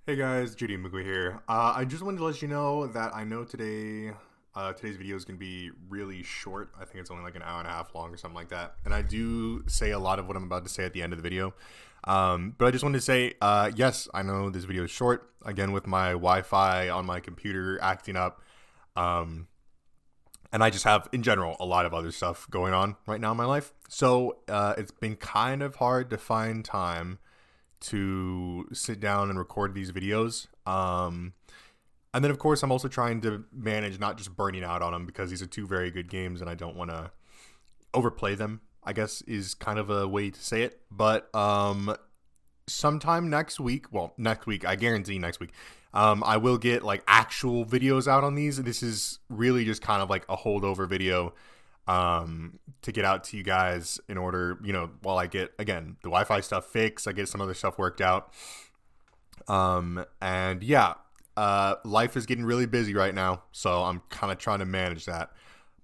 Hey guys, J.Yumeko here. I just wanted to let you know that I know today's video is going to be really short. I think it's only like an hour and a half long or something like that. And I do say a lot of what I'm about to say at the end of the video. But I just wanted to say, yes, I know this video is short. Again, with my Wi-Fi on my computer acting up. And I just have, in general, a lot of other stuff going on right now in my life. So it's been kind of hard to find time to sit down and record these videos. And then, of course, I'm also trying to manage not just burning out on them because these are two very good games and I don't want to overplay them, I guess is kind of a way to say it. But sometime next week, I guarantee next week, I will get like actual videos out on these. This is really just kind of like a holdover video to get out to you guys in order, while I get, again, the Wi-Fi stuff fixed, I get some other stuff worked out. And yeah, life is getting really busy right now, so I'm kind of trying to manage that.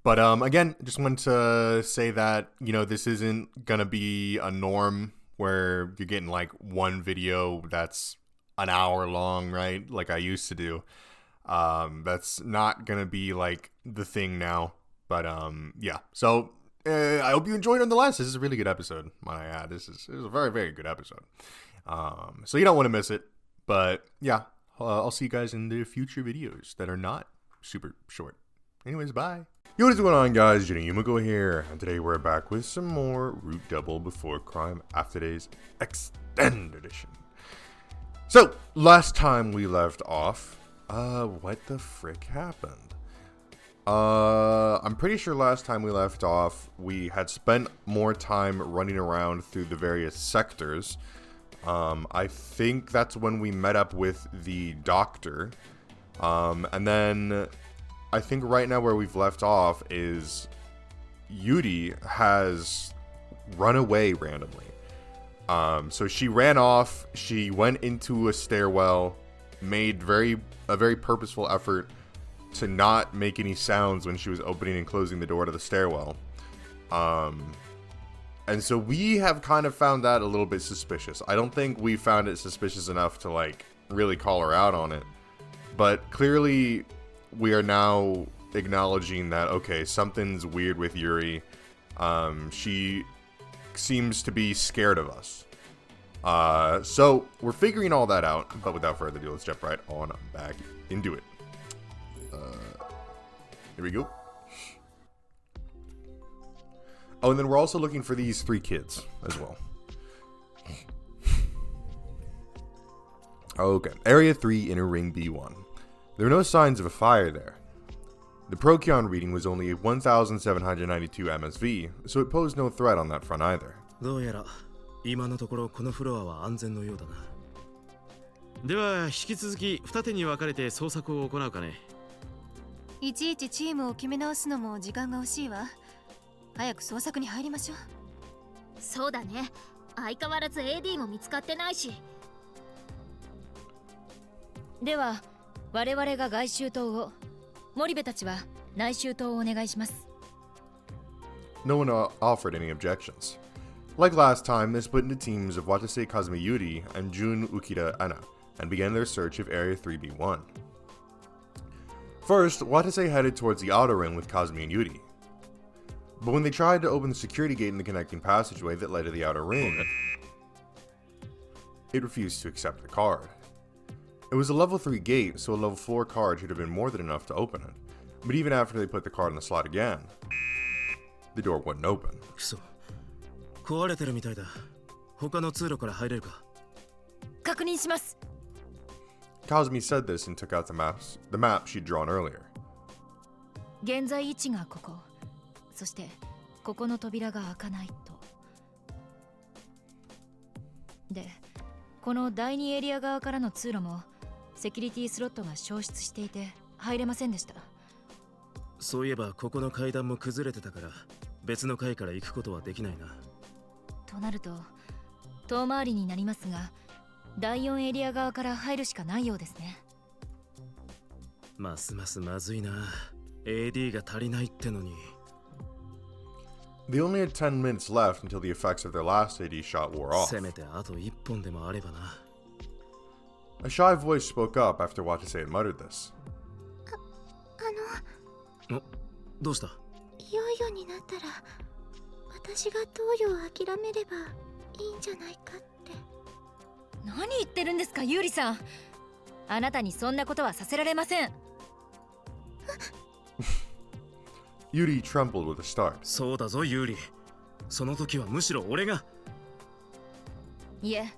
But again, just wanted to say that, this isn't gonna be a norm where you're getting like one video that's an hour long, right? Like I used to do. That's not gonna be like the thing now. But yeah, so I hope you enjoyed nonetheless. This is a really good episode, might I add. This is a very, very good episode. So you don't want to miss it. But yeah, I'll see you guys in the future videos that are not super short. Anyways, bye. Yo, what is going on, guys? J.Yumeko here, and today we're back with some more Root Double Before Crime After Days Extended Edition. So last time we left off, what the frick happened? I'm pretty sure last time we left off, we had spent more time running around through the various sectors. I think that's when we met up with the doctor. And then I think right now where we've left off is Yuri has run away randomly. So she ran off, she went into a stairwell, made a very purposeful effort to not make any sounds when she was opening and closing the door to the stairwell. And so we have kind of found that a little bit suspicious. I don't think we found it suspicious enough to like really call her out on it. But clearly we are now acknowledging that, okay, something's weird with Yuri. She seems to be scared of us. So we're figuring all that out. But without further ado, let's jump right on back into it. Here we go. Oh, and then we're also looking for these 3 kids as well. Okay. Area 3, Inner Ring B1. There were no signs of a fire there. The Procyon reading was only 1,792 MSV, so it posed no threat on that front either. どうやら今のところこのフロアは安全のようだな。では引き続き二手に分かれて捜索を行うかね。いちいちチームを決め直すのも時間が欲しいわ。早く捜索に入りましょう。そうだね。相変わらず AD も見つかってないし。では我々が外周塔を、森部たちは内周塔をお願いします。No one offered any objections. Like last time, they split into teams of Watase Kazumi Yuri and Jun Ukita Anna and began their search of Area 3B1. First, Watase headed towards the outer ring with Kazumi and Yuri. But when they tried to open the security gate in the connecting passageway that led to the outer ring, it refused to accept the card. It was a level 3 gate, so a level 4 card should have been more than enough to open it. But even after they put the card in the slot again, the door wouldn't open. くそ。壊れてるみたいだ。他の通路から入れるか。確認します。Kazumi said this and took out the map she'd drawn earlier. 現在位置がここ。そしてここの扉が開かないと。で、この第2エリア側からの通路もセキュリティスロットが消失していて入れませんでした。そういえばここの階段も崩れてたから別の階から行くことはできないな。となると遠回りになりますが、第4エリア側から入るしかないようですね。ますますまずいな。AD が足りないってのに。They only had 10 minutes left until the effects of their last AD shot wore off. せめてあと1本でもあればな。A shy voice spoke up after Watase had muttered this. どうした？いよいよになったら私が投与を諦めればいいんじゃないかって。何言ってるんですか、ユーリさん。あなたにそんなことはさせられません。Yuri trembled with a start. そうだぞユーリ。その時はむしろ俺が。いえ、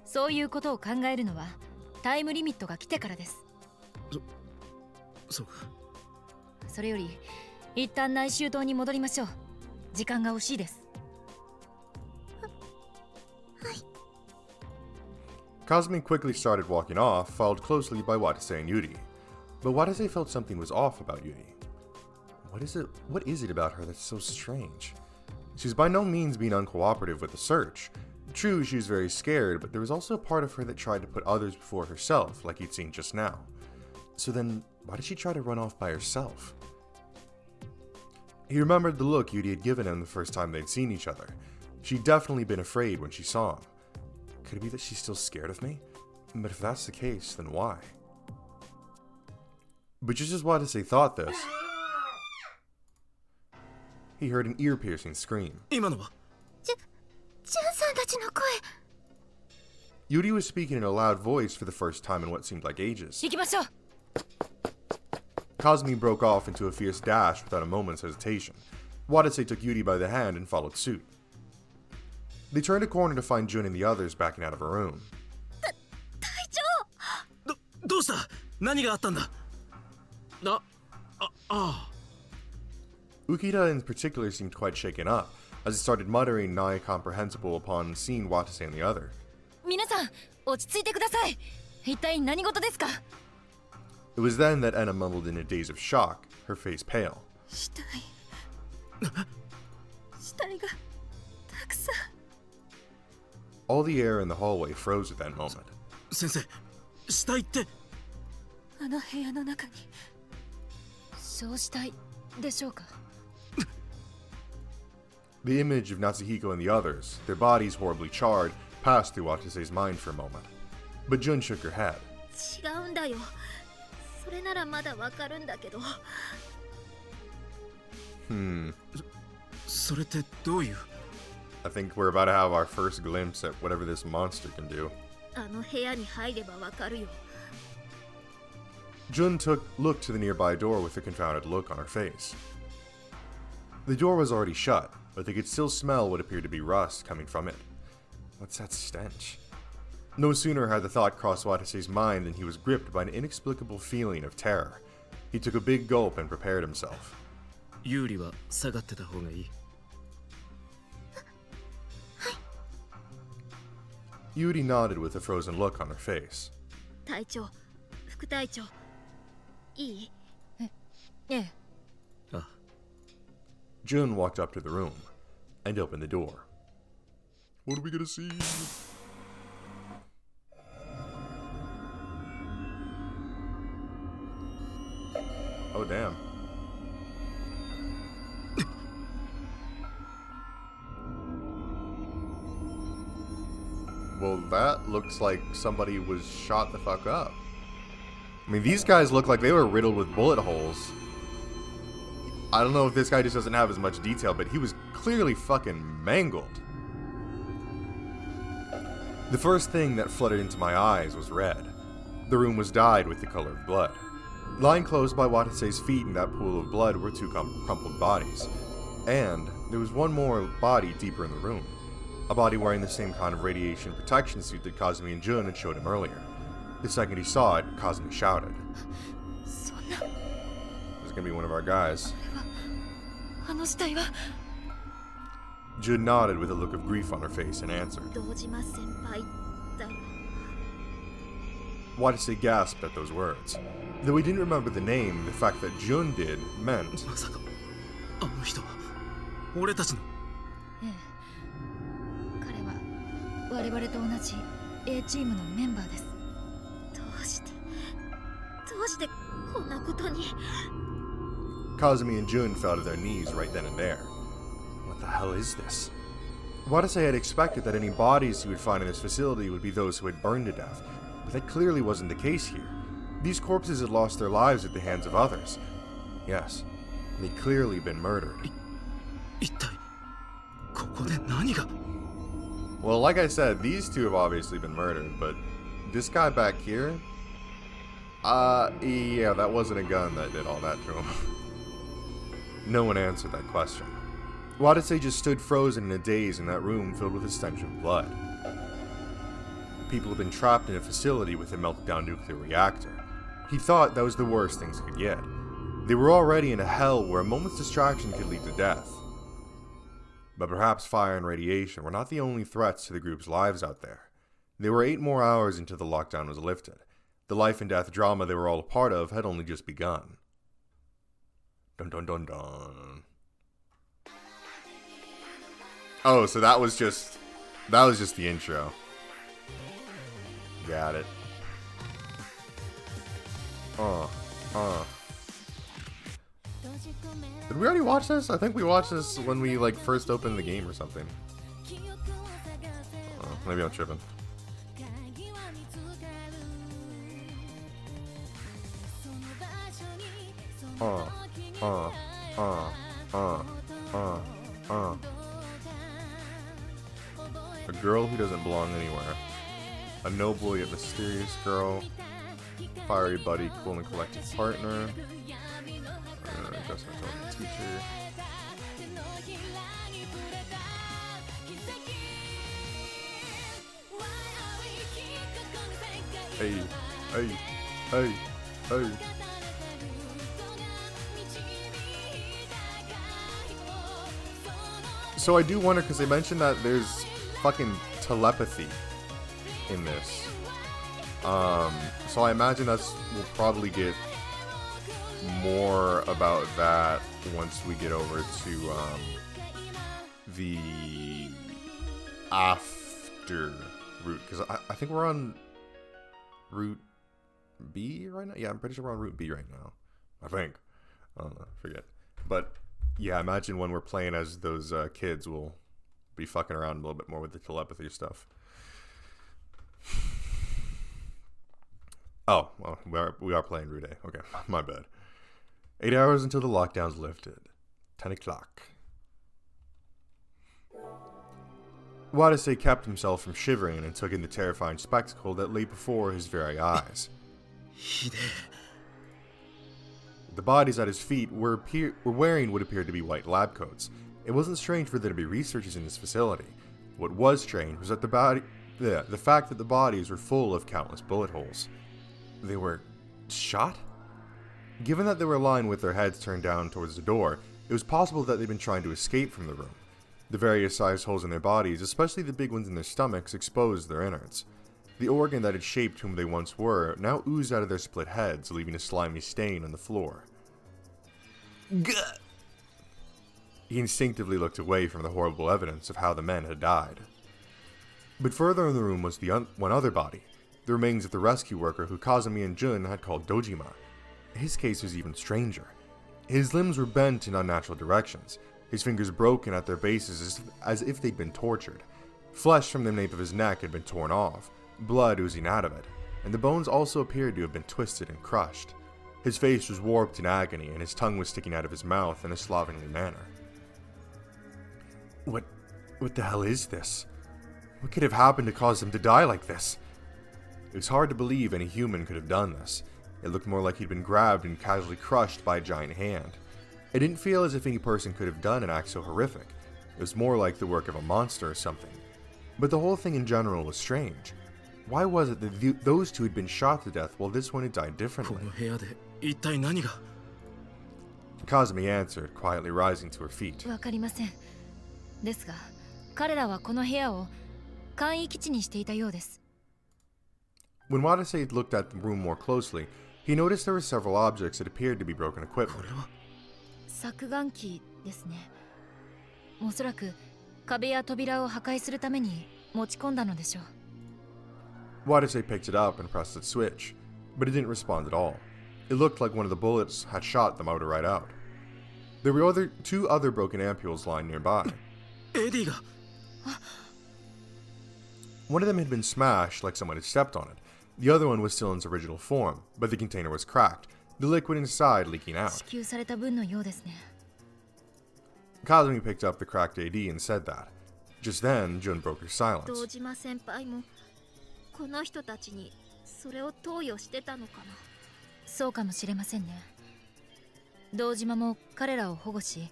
そういうことを考えるのはタイムリミットが来てからです。そうか。それより一旦内周島に戻りましょう。時間が惜しいです。Kazumi quickly started walking off, followed closely by Watase and Yuri. But Watase felt something was off about Yuri. What is it about her that's so strange? She's by no means being uncooperative with the search. True, she was very scared, but there was also a part of her that tried to put others before herself, like he'd seen just now. So then, why did she try to run off by herself? He remembered the look Yuri had given him the first time they'd seen each other. She'd definitely been afraid when she saw him. Could it be that she's still scared of me? But if that's the case, then why? But just as Watase thought this, he heard an ear-piercing scream. 今のは？ジュンさんたちの声。 Yuri was speaking in a loud voice for the first time in what seemed like ages. 行きましょう。Kazumi broke off into a fierce dash without a moment's hesitation. Watase took Yuri by the hand and followed suit. They turned a corner to find Jun and the others backing out of a room. どうした？何があったんだ？あ。 Ukita in particular seemed quite shaken up, as he started muttering nigh comprehensible upon seeing Watase and the other. 皆さん、落ち着いてください。一体何事ですか？ It was then that Enna mumbled in a daze of shock, her face pale. 死体がたくさん。 All the air in the hallway froze at that moment. 先生、死体って？あの部屋の中に。焼死体でしょうか？ The image of Natsuhiko and the others, their bodies horribly charred, passed through Watase's mind for a moment. But Jun shook her head. 違うんだよ。それならまだわかるんだけど。それってどういう？ I think we're about to have our first glimpse at whatever this monster can do. あの部屋に入ればわかるよ。 Jun looked to the nearby door with a confounded look on her face. The door was already shut, but they could still smell what appeared to be rust coming from it. What's that stench? No sooner had the thought crossed Watase's mind than he was gripped by an inexplicable feeling of terror. He took a big gulp and prepared himself. ユーリは下がってた方がいい。 Yuri nodded with a frozen look on her face. 隊長、副隊長、いい？ええ。 Jun walked up to the room and opened the door. What are we gonna see? Oh, damn. Well, that looks like somebody was shot the fuck up. I mean, these guys look like they were riddled with bullet holes. I don't know if this guy just doesn't have as much detail, but he was clearly fucking mangled. The first thing that flooded into my eyes was red. The room was dyed with the color of blood. Lying close by Watase's feet in that pool of blood were two crumpled bodies. And there was one more body deeper in the room. A body wearing the same kind of radiation protection suit that Kazumi and Jun had showed him earlier. The second he saw it, Kazumi shouted. そんな。 This is gonna be one of our guys. あの死体は。 Jun nodded with a look of grief on her face and answered. 堂島先輩だよ。 Watase gasped at those words. Though he didn't remember the name, the fact that Jun did meant... まさかあの人は俺たちの？ええ。彼は我々と同じ A チームのメンバーです。どうしてこんなことに。 Kazumi and Jun fell to their knees right then and there. What the hell is this? Watase had expected that any bodies he would find in this facility would be those who had burned to death, but that clearly wasn't the case here. These corpses had lost their lives at the hands of others. Yes, they'd clearly been murdered. 一体ここで何が Well, like I said, these two have obviously been murdered, but this guy back here? Yeah, that wasn't a gun that did all that to him. No one answered that question. Wadase just stood frozen in a daze in that room filled with a stench of blood. People have been trapped in a facility with a melted-down nuclear reactor. He thought that was the worst things could get. They were already in a hell where a moment's distraction could lead to death. But perhaps fire and radiation were not the only threats to the group's lives out there. They were 8 more hours until the lockdown was lifted. The life and death drama they were all a part of had only just begun. Dun dun dun dun. Oh, so that was just the intro. Got it. Did we already watch this? I think we watched this when we like first opened the game or something. Maybe I'm tripping. A girl who doesn't belong anywhere. A noble yet mysterious girl. Fiery buddy, cool and collected partner. Just a teacher. Hey, hey, hey, hey. So I do wonder, because they mentioned that there's fucking telepathy in this. So I imagine we'll probably get more about that once we get over to the after route, because I think we're on route B right now. Yeah, I'm pretty sure we're on route B right now. I think. I don't know. Forget. But yeah, I imagine when we're playing as those kids, we'll be fucking around a little bit more with the telepathy stuff. Oh, well, we are playing Route A. Okay, my bad. 8 hours until the lockdown's lifted. 10 o'clock. Wadase kept himself from shivering and took in the terrifying spectacle that lay before his very eyes. The bodies at his feet were wearing what appeared to be white lab coats. It wasn't strange for there to be researchers in this facility. What was strange was that the fact that the bodies were full of countless bullet holes. They were shot? Given that they were lying with their heads turned down towards the door, it was possible that they'd been trying to escape from the room. The various sized holes in their bodies, especially the big ones in their stomachs, exposed their innards. The organ that had shaped whom they once were now oozed out of their split heads, leaving a slimy stain on the floor. Gah! He instinctively looked away from the horrible evidence of how the men had died. But further in the room was one other body, the remains of the rescue worker who Kazumi and Jun had called Dojima. His case was even stranger. His limbs were bent in unnatural directions, his fingers broken at their bases as if they'd been tortured. Flesh from the nape of his neck had been torn off, blood oozing out of it, and the bones also appeared to have been twisted and crushed. His face was warped in agony, and his tongue was sticking out of his mouth in a slovenly manner. What the hell is this? What could have happened to cause him to die like this? It was hard to believe any human could have done this. It looked more like he'd been grabbed and casually crushed by a giant hand. It didn't feel as if any person could have done an act so horrific. It was more like the work of a monster or something. But the whole thing in general was strange. Why was it that those two had been shot to death while this one had died differently? Kazumi answered, quietly rising to her feet. わかりません。ですが、彼らはこの部屋を簡易基地にしていたようです。 When Wadase looked at the room more closely, he noticed there were several objects that appeared to be broken equipment. 削岩機ですね。おそらく壁や扉を破壊するために持ち込んだのでしょう。 Wadase picked it up and pressed its switch, but it didn't respond at all. It looked like one of the bullets had shot the motor right out. There were two other broken ampules lying nearby. One of them had been smashed like someone had stepped on it, The other one was still in its original form, but the container was cracked, the liquid inside leaking out. 支給された分のようですね。 Kazumi picked up the cracked AD and said that. Just then, Jun broke her 堂 silence. 島先輩もこの人たちにそれを投与してたのかな。そうかもしれませんね。堂島も彼らを保護し、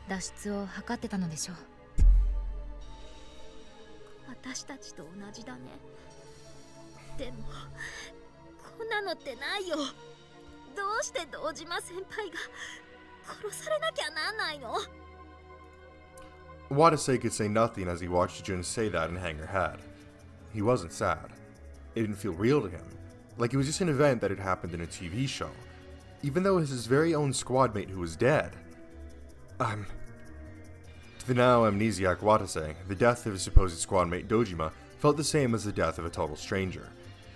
脱出を図ってたのでしょう。私たちと同じだね。でもこんなのってないよ。どうして堂島先輩が殺されなきゃなんないの？ Watase could say nothing as he watched Jun say that and hang her head. He wasn't sad. It didn't feel real to him, like it was just an event that had happened in a TV show, even though it was his very own squad mate who was dead. To the now amnesiac Watase, the death of his supposed squad mate Dojima felt the same as the death of a total stranger,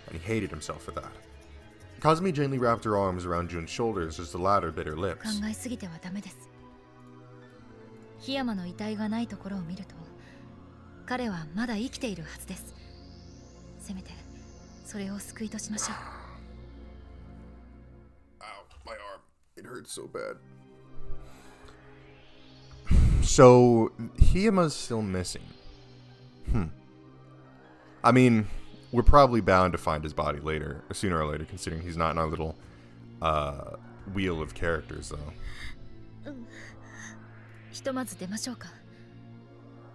and he hated himself for that. Kazumi gently wrapped her arms around Jun's shoulders as the latter bit her 考 lips. えすぎてはダメです。檜山の遺体がないところを見ると、彼はまだ生きているはずです。せめてそれを救いとしましょう。Ow, my arm. It hurts so bad. So, Hiyama's still missing. I mean, we're probably bound to find his body later, or sooner or later, considering he's not in our little wheel of characters, though. ひとまず出ましょうか。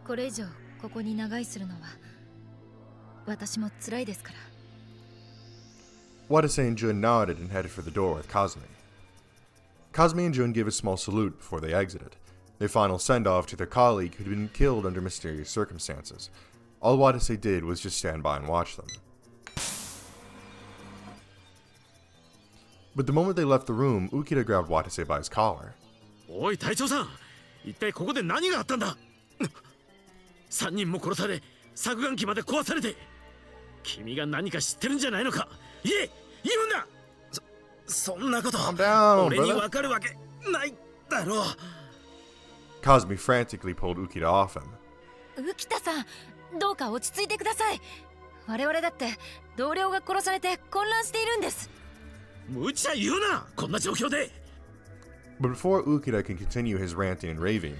これ以上ここに長居するのは私も辛いですから。Watase and Jun nodded and headed for the door with Kazumi. Kazumi and Jun gave a small salute before they exited, their final send-off to their colleague who'd been killed under mysterious circumstances. All Watase did was just stand by and watch them. But the moment they left the room, Ukita grabbed Watase by his collar. おい隊長さん、一体ここで何があったんだ。3人も殺され、削岩機まで壊されて、君が何か知ってるんじゃないのか。言うんだ。そんなこと Calm down, 俺に brother. 分かるわけないだろう。 Kazumi frantically pulled Ukita off him. 浮田さん、どうか落ち着いてください。我々だって同僚が殺されて混乱しているんです。無茶言うな、こんな状況で。 But before Ukita could continue his ranting and raving, や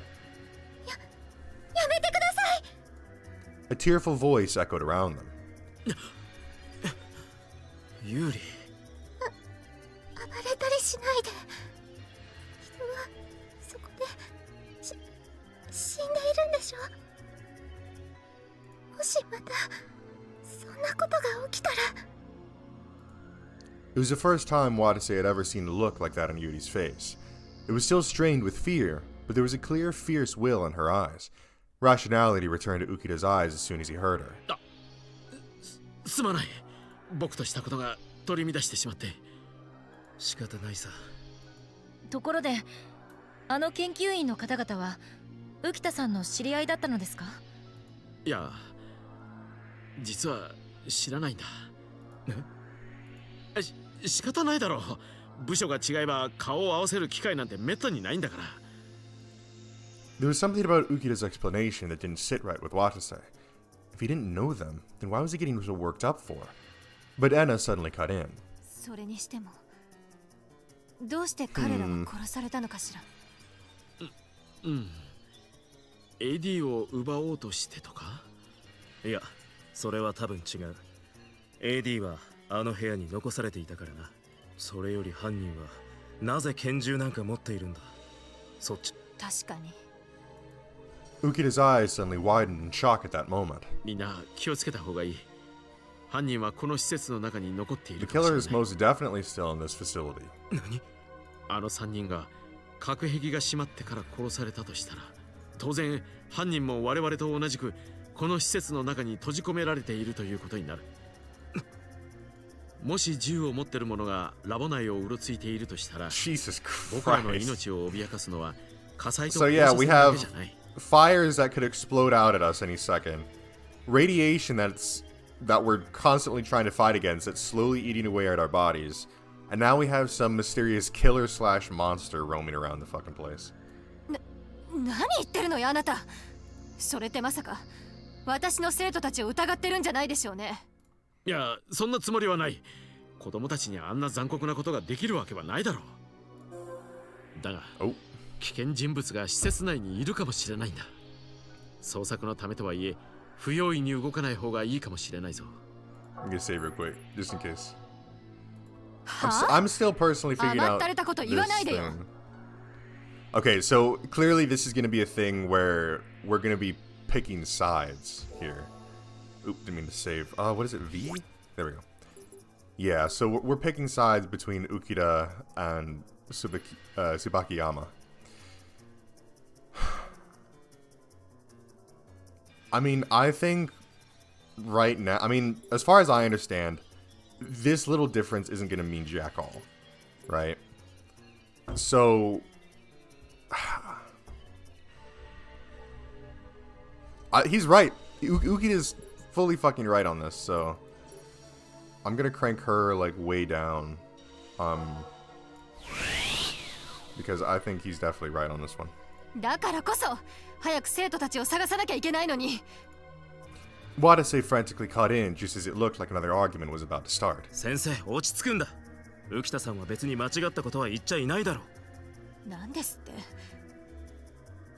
めてください。 a tearful voice echoed around them. ユーリ、暴れたりしないで。人はそこで死んでいるんでしょ。もしまたそんなことが起きたら。 It was the first time Watase had ever seen a look like that on Yuri's face. It was still strained with fear, but there was a clear, fierce will in her eyes. Rationality returned to Ukita's eyes as soon as he heard her. すまない。僕としたことが取り乱してしまって。仕方ないさ。ところで、あの研究員の方々は浮田さんの知り合いだったのですか？いや、実は知らないんだ。仕方ないだろう。部署が違えば顔を合わせる機会なんてめったにないんだから。There was something about Ukita's explanation that didn't sit right with Watase. If he didn't know them, then why was he getting so worked up for? But Enna suddenly cut in. それにしてもどうして彼らは殺されたのかしら。AD を奪おうとしてとか。いや、それは多分違う。AD はあの部屋に残されていたからな。それより犯人はなぜ拳銃なんか持っているんだ。そっち。確かに。Ukita's eyes suddenly widened in shock at that moment. みんな気をつけた方がいい。犯人はこの施設の中に残ってい The るかもし killer れ is ない。 most definitely still in this facility. 何？あの3人が隔壁が閉まってから殺されたとしたら、当然犯人も我々と同じくこの施設の中に閉じ込められているということになる。もし銃を持ってる者がラボ内をうろついているとしたら、 Jesus 僕らの Christ. 命を脅かすのは火災と So 放 yeah, 射 we 線だ have けじゃない。 fires that could explode out at us any second. Radiation that we're constantly trying to fight against that's slowly eating away at our bodies. And now we have some mysterious killer slash monster roaming around the fucking place. 何言ってるのよあなた。それってまさか私の生徒たちを疑ってるんじゃないでしょうね。いや、そんなつもりはない。子供たちにあんな残酷なことができるわけはないだろう。だが、危険人物が施設内にいるかもしれないんだ。捜索のためとはいえ、不用意に動かない方がいいかもしれないぞ。I'm gonna save real quick, just in case. は I'm still personally figuring 甘 out ったれたこと言わ this ないでよ。 thing. Okay, so clearly this is gonna be a thing where we're gonna be picking sides here. Oop, didn't mean to save. What is it? V? There we go. Yeah, so we're picking sides between Ukida and Tsubakiyama. I mean, I think right now, I mean, as far as I understand, this little difference isn't going to mean jack all, right? So, he's right. Ukida is fully fucking right on this, so I'm going to crank her, like, way down, because I think he's definitely right on this one. だからこそ早く生徒たちを探さなきゃいけないのに。Watase frantically cut in just as it looked like another argument was about to start. 先生、落ち着くんだ。浮田さんは別に間違ったことは言っちゃいないだろ。なんですって。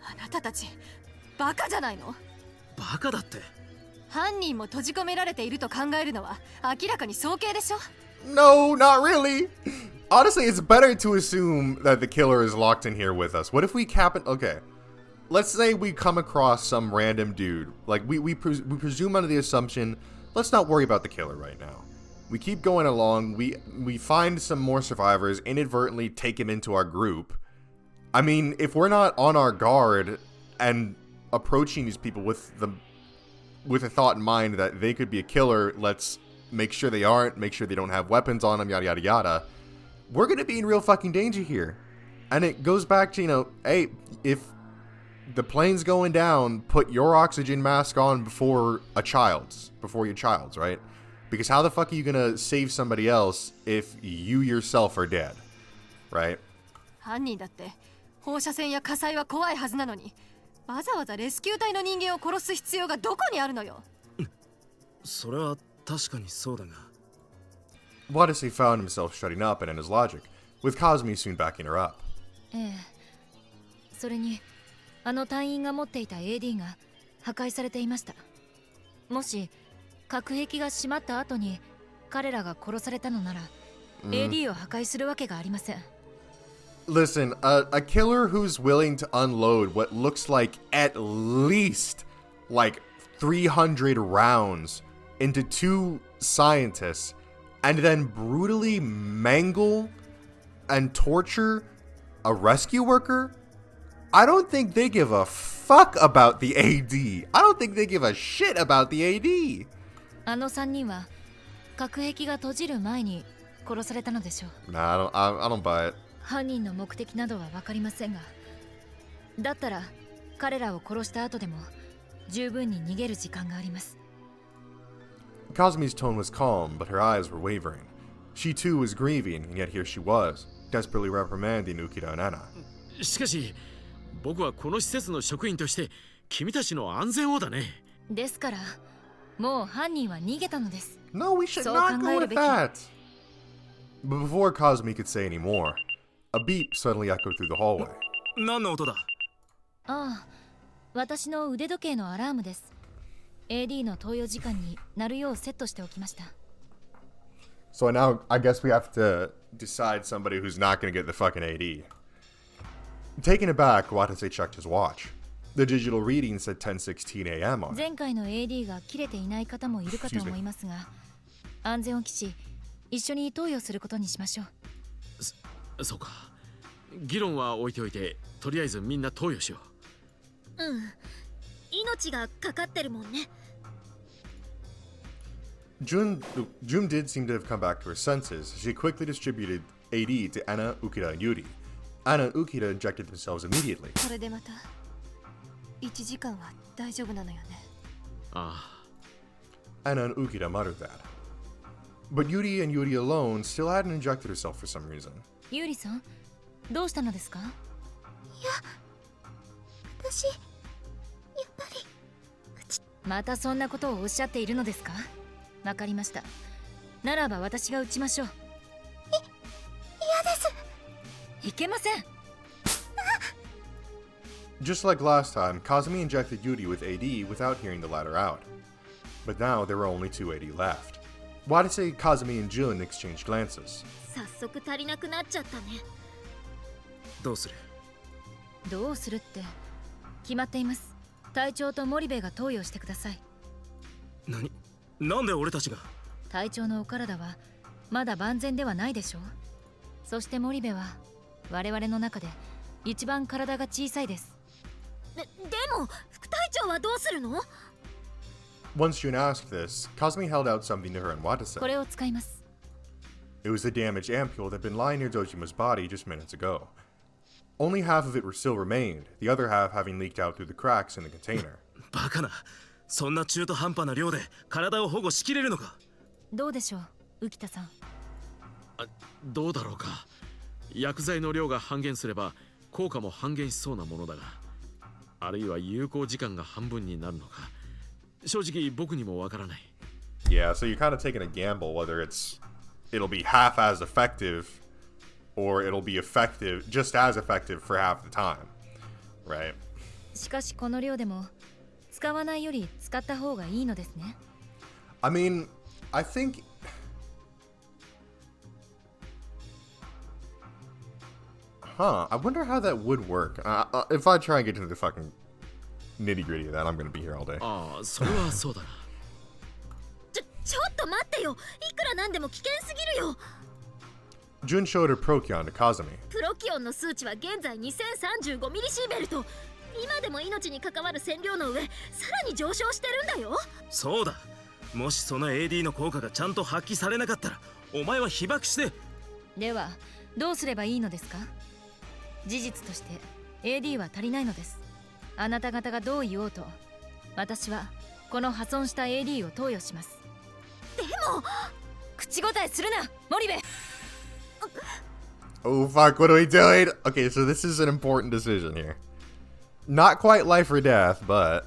あなたたちバカじゃないの？バカだって。犯人も閉じ込められていると考えるのは明らかに早計でしょ。 No, not really. Honestly, it's better to assume that the killer is locked in here with us. What if we cap it? Okay, let's say we come across some random dude. Like, we presume under the assumption, let's not worry about the killer right now. We keep going along. We find some more survivors, inadvertently take him into our group. I mean, if we're not on our guard and approaching these people with a thought in mind that they could be a killer, let's make sure they aren't, make sure they don't have weapons on them, yada yada yada. We're going to be in real fucking danger here. And it goes back to, you know, hey, if the plane's going down, put your oxygen mask on before your child's, right? Because how the fuck are you going to save somebody else if you yourself are dead, right? 犯人だって放射線や火災は怖いはずなのに、わざわざレスキュー隊の人間を殺す必要がどこにあるのよ。それは確かにそうだが。Watase found himself shutting up and in his logic, with Cosme soon backing her up. ええ。それにあの隊員が持っていた AD が破壊されていました。もし隔壁が閉まった後に彼らが殺されたのなら、AD を破壊するわけがありません。Listen, a killer who's willing to unload what looks like at least like 300 rounds into two scientists and then brutally mangle and torture a rescue worker? I don't think they give a fuck about the AD. I don't think they give a shit about the AD. あの3人は隔壁が閉じる前に殺されたのでしょう。Nah, I don't buy it. 犯人の目的などは分かりませんが、だったら彼らを殺した後でも十分に逃げる時間があります。Cosme's tone was calm, but her eyes were wavering. She too was grieving, and yet here she was, desperately reprimanding Ukida and Anna. しかし、僕はこの施設の職員として君たちの安全をだね。ですから、もう犯人は逃げたのです。 No, we should not go with that. But before Cosme could say any more, a beep suddenly echoed through the hallway. 何の音だ？ああ、私の腕時計のアラームです。AD の投与時間に鳴るようセットしておきました。 So now I guess we have to decide somebody who's not going to get the fucking AD. Taken aback, Watase checked his watch. The digital reading said 10:16 a.m. on it. 前回の AD が切れていない方もいるかと思いますが、安全を期し、一緒に投与することにしましょう。そうか。議論は置いておいて、とりあえずみんな投与しよう。うん。命がかかってるもんね。Jun did seem to have come back to her senses. She quickly distributed AD to Anna, Ukida, and Yuri. Anna and Ukida injected themselves immediately. これでまた1時間は大丈夫なのよね。ああ。Anna and Ukida muttered that. But Yuri and Yuri alone still hadn't injected herself for some reason. ユリさん、どうしたのですか？いや、私、やっぱりまたそんなことをおっしゃっているのですか？わかりました。ならば私が撃ちましょう。嫌です。いけません。 Just like last time, Kazumi injected Yuri with AD without hearing the latter out. But now there were only 2 AD left. Watase, Kazumi, and Jun exchanged glances. 早速足りなくなっちゃったね。どうする？どうするって決まっています。隊長と森部が投与してください。なんで俺たちが？隊長のお体はまだ万全ではないでしょう。そして森部は我々の中で一番体が小さいです。でも副隊長はどうするの？ Once Jun asked this, Kazumi held out something to her and Watase. これを使います。 It was the damaged ampule that had been lying near Dojima's body just minutes ago. Only half of it still remained, the other half having leaked out through the cracks in the container. バカな。そんな中途半端な量で体を保護しきれるのか？どうでしょう、浮田さん。どうだろうか。薬剤の量が半減すれば効果も半減しそうなものだが、あるいは有効時間が半分になるのか、正直僕にもわからない。 Yeah, so you're kind of taking a gamble whether it'll be half as effective or it'll be effective, just as effective for half the time, right? しかしこの量でも使わないより使った方がいいのですね。 I mean, I think I wonder how that would work. If I try and get into the fucking nitty gritty of that, I'm gonna be here all day. ああ、それはそうだな。ちょっと待ってよ。いくらなんでも危険すぎるよ。 Jun showed her Procyon to Kazumi. プロキオンの数値は現在2035ミリシーベルト。今でも命に関わる線量の上、さらに上昇してるんだよ。そうだ。もしその AD の効果がちゃんと発揮されなかったら、お前は被爆して。ではどうすればいいのですか？事実として AD は足りないのです。あなた方がどう言おうと、私はこの破損した AD を投与します。でも口答えするな、森部。 Oh fuck, what are we doing? Okay, so this is an important decision here. Not quite life or death, but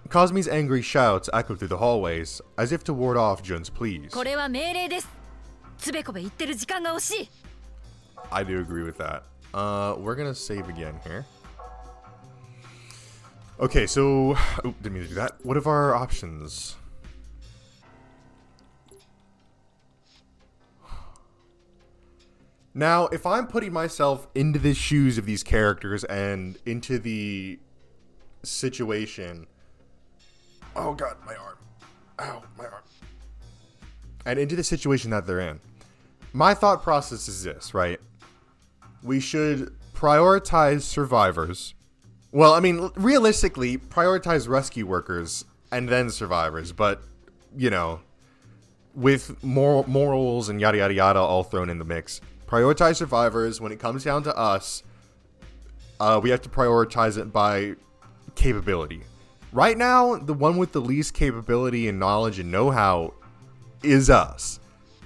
Kazumi's angry shouts echoed through the hallways as if to ward off Jun's pleas. これは命令です。つべこべ言ってる時間が惜しい。 I do agree with that. We're gonna save again here. Okay, so didn't mean to do that. What are our options? Now, if I'm putting myself into the shoes of these characters and into the situation, oh god, my arm, ow, my arm, and into the situation that they're in, my thought process is this, right? We should prioritize survivors. Well, I mean, realistically, prioritize rescue workers and then survivors, but, you know, with morals and yada yada yada all thrown in the mix. Prioritize survivors. When it comes down to us, we have to prioritize it by capability. Right now, the one with the least capability and knowledge and know-how is us.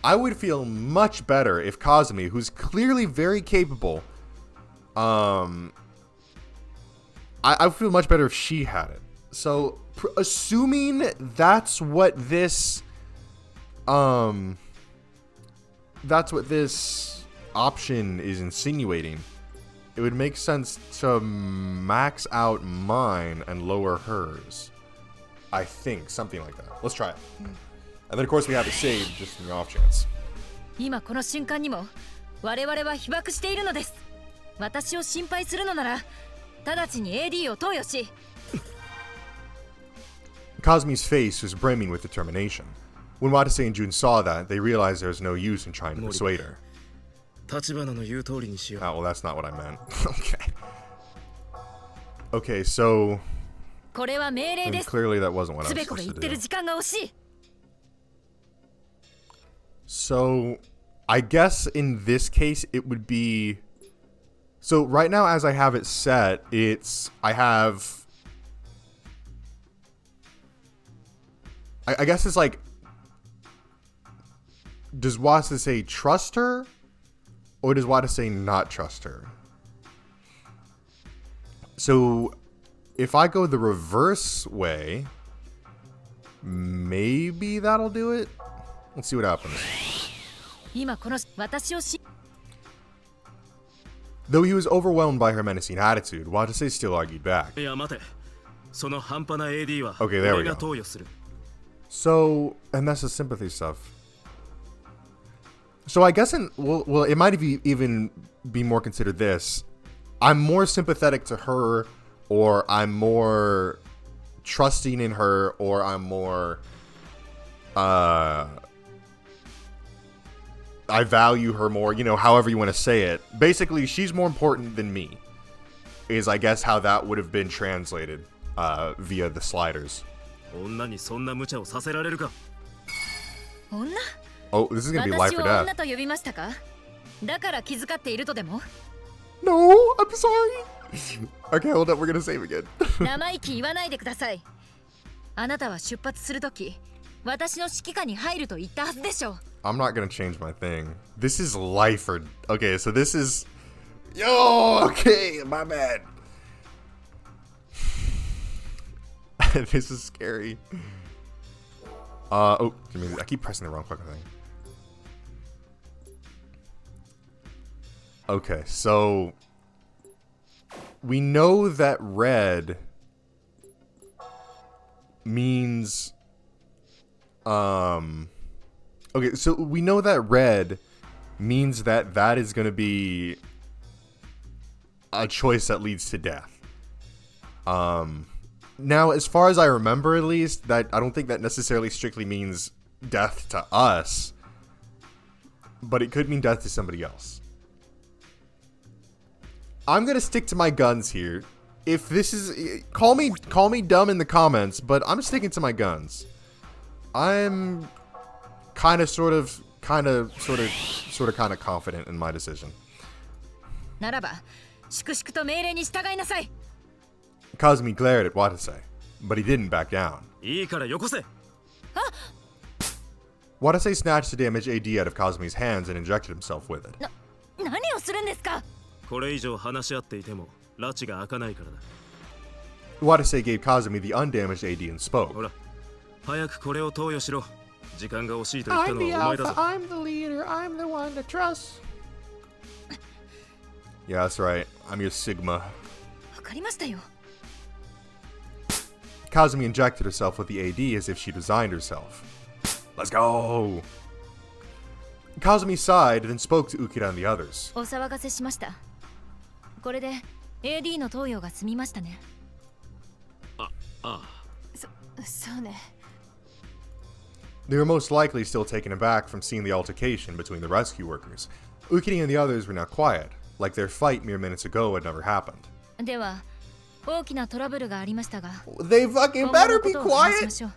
I would feel much better if Kazumi, who's clearly very capable, I would feel much better if she had it. So, assuming that's what this option is insinuating, it would make sense to max out mine and lower hers. I think something like that. Let's try it. And then of course we have it saved just in the off chance. 今この瞬間にも我々は被爆しているのです。私を心配するのなら直ちに AD を投与し。 Kazumi's face was brimming with determination. When Watase and Jun saw that, they realized there was no use in trying to persuade her. 立花の言う通りにしよう。 Oh, well, that's not what I meant. Okay. Okay, so これは命令です。 clearly that wasn't what I つ was べこべ supposed 言 to ってる do. 時間が惜しい。 So, I guess in this case it would be... So right now as I have it set, I guess it's like... Does Watase trust her? Or does Watase not trust her? So, if I go the reverse way, maybe that'll do it. Let's see what happens. 今この私をし Though he was overwhelmed by her menacing attitude, Watase still argued back. いや待て、その半端な AD は Okay, there we 俺が go. 投与する。 So, and that's the sympathy stuff. So I guess well, it might even be more considered this. I'm more sympathetic to her, or I'm more trusting in her, or I'm more, I value her more, you know, however you want to say it. Basically, she's more important than me, is I guess how that would have been translated via the sliders. 女にそんな無茶をさせられるか。女 Oh, this is going to be life 私 or を death. 女と呼びましたかだから気遣っているとでも No, I'm sorry. Okay, hold up. We're going to save again. 生意気言わないでくださいあなたは出発するとき私の指揮下に入ると言ったはずでしょう I'm not going to change my thing. This is life or... Okay, so this is... Yo, okay, my bad. This is scary. Oh, I keep pressing the wrong fucking thing. Okay, so we know that red means okay, so we know that red means that that is going to be a choice that leads to death. Now, as far as I remember, at least, that I don't think that necessarily strictly means death to us, but it could mean death to somebody else. I'm gonna stick to my guns here. If this is, call me dumb in the comments, but I'm sticking to my guns. I'm kind of confident in my decision. ならば粛々と命令に従いなさい Kazumi glared at Watase, but he didn't back down. いいからよこせ。 Watase snatched the damaged AD out of Kazumi's hands and injected himself with it. 何をするんですかこれ以上話し合っていても拉致が開かないからだ。 Watase gave Kazumi the undamaged AD and ほ spoke. ら、早くこれを投与しろ。時間が惜しいと言ったのはお前だぞ。 I'm the leader, I'm the one to trust. Yeah, that's right. I'm your Sigma. わかりましたよ Kazumi injected herself with the AD as if she designed herself. Let's go! Kazumi sighed, then spoke to Ukira and the others. お騒がせしましたこれで AD の投与が済みましたねそうね They were most likely still taken aback from seeing the altercation between the rescue workers. Ukiri and the others were now quiet, like their fight mere minutes ago had never happened. では大きなトラブルがありましたが They fucking 今後 better のこ be とを話しま quiet! しょう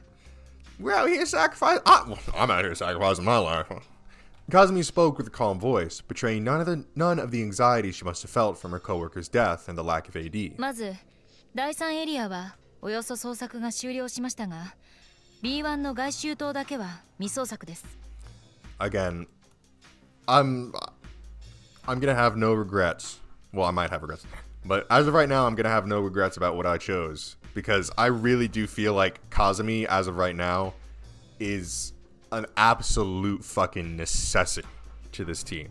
We're out here sacrificing. I'm out here sacrificing my life. Kazumi spoke with a calm voice, betraying none of the anxiety she must have felt from her co-worker's death and the lack of AD. まず第3エリアはおよそ捜索が終了しましたが B1 の外周島だけは未捜索です Again, I'm gonna have no regrets. Well, I might have regrets, but as of right now, I'm gonna have no regrets about what I chose because I really do feel like Kazumi, as of right now, is an absolute fucking necessity to this team.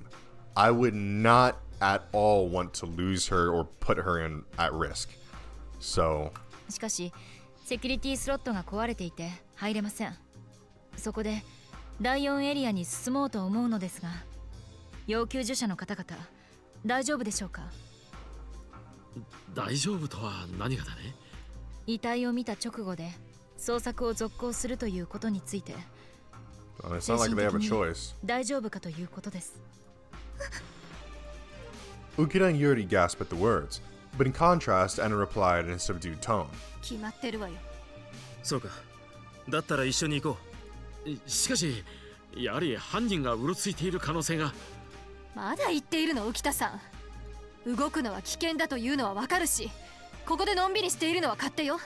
I would not at all want to lose her or put her in at risk. So, しかしセキュリティスロットが壊れていて入れませんそこで第4エリアに進もうと思うのですが要救助者の方々大丈夫でしょうか大丈夫とは何がだね遺体を見た直後で捜索を続行するということについて it's not like they have a choice. 大丈夫かということです Ukira and Yuri gasped at the words, but in contrast, Anna replied in a subdued tone. 決まってるわよそうか。だったら一緒に行こしかしやはり犯人がうろついている可能性がまだ言っているの浮田さん動くのは危険だというのはわかるしここでのんびりしているのは勝手よ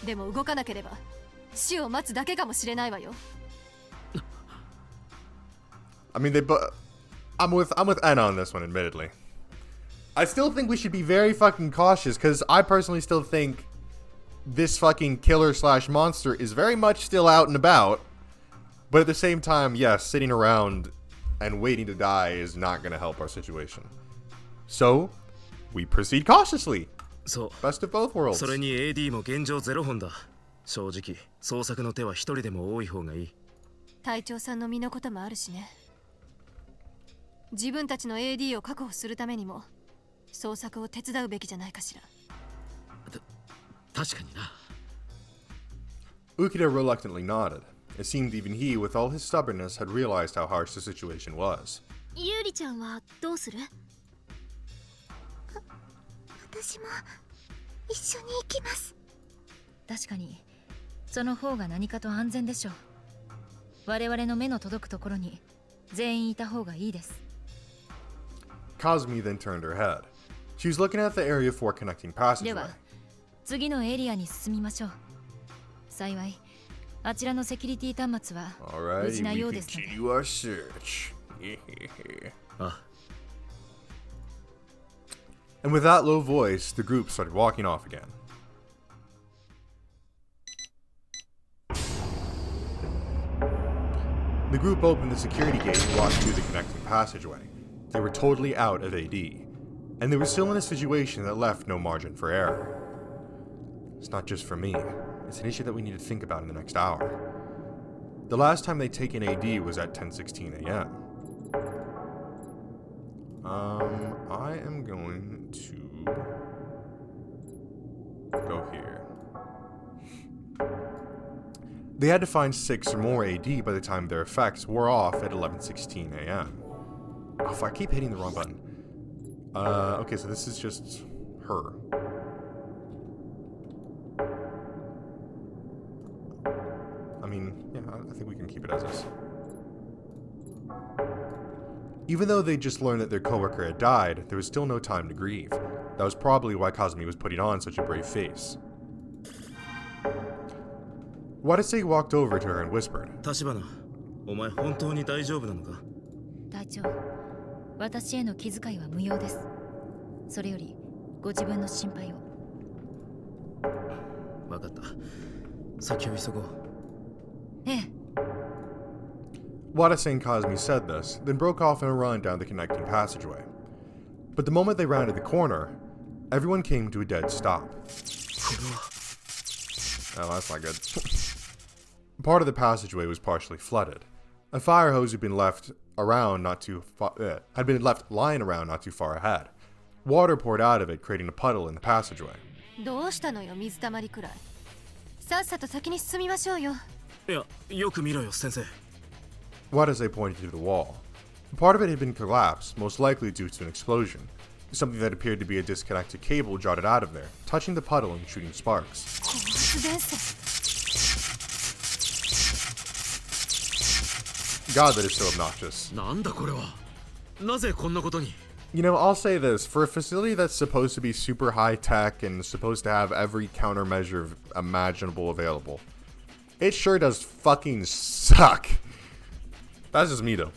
でも動かなければ死を待つだけかもしれないわよ I mean, I'm with Anna on this one, 。I still think we should be very fucking cautious because I personally still think this fucking killer slash monster is very much still out and about. But at the same time, yes, sitting around and waiting to die is not going to help our situation. So, we proceed cautiously. そう Best of both worlds. それに AD も現状0本だ。正直捜索の手は一人でも多い方がいい。隊長さんの身のこともあるしね。自分たちの AD を確保するためにも捜索を手伝うべきじゃないかしら。確かにな。Ukida reluctantly nodded. It seemed even he, with all his stubbornness, had realized how harsh the situation was. ゆうりちゃんはどうする？私も一緒に行きます。確かにその方が何かと安全でしょう。我々の目の届くところに全員いた方がいいです。Kazumi then turned her head. She was looking at the Area 4 connecting で passageway. は次のエリアに進みましょう。幸いあちらのセキュリティ端末は無事な Alrighty, よう we ですので。 continue our search. Ah. And with that low voice, the group started walking off again. The group opened the security gate and walked through the connecting passageway. They were totally out of AD, and they were still in a situation that left no margin for error. It's not just for me, it's an issue that we need to think about in the next hour. The last time they'd taken AD was at 10:16 a.m. I am going to go here. They had to find 6 or more AD by the time their effects wore off at 11:16 a.m. Oh, if I keep hitting the wrong button. Okay, so this is just her. I mean, yeah, I think we can keep it as is. Even though they just learned that their coworker had died, there was still no time to grieve. That was probably why Kazumi was putting on such a brave face. Wadase walked over to her and whispered, 橘、お前本当に大丈夫なのか？隊長、私への気遣いは無用です。それよりご自分の心配を。分かった。先を急ごう。ええ。Wadase and Kazumi said this, then broke off in a run down the connecting passageway. But the moment they rounded the corner, everyone came to a dead stop. Oh, that's not good. Part of the passageway was partially flooded. A fire hose had been left lying around not too far ahead. Water poured out of it, creating a puddle in the passageway. どうしたのよ、水たまりくらい。さっさと先に進みましょうよ。いや、よく見ろよ、先生。Wadase pointed to the wall. Part of it had been collapsed, most likely due to an explosion. Something that appeared to be a disconnected cable jutted out of there, touching the puddle and shooting sparks. 発電線。God, that is so obnoxious. なんだこれは。なぜこんなことに。You know, I'll say this. For a facility that's supposed to be super high-tech and supposed to have every countermeasure imaginable available, it sure does fucking suck. That's just me, though.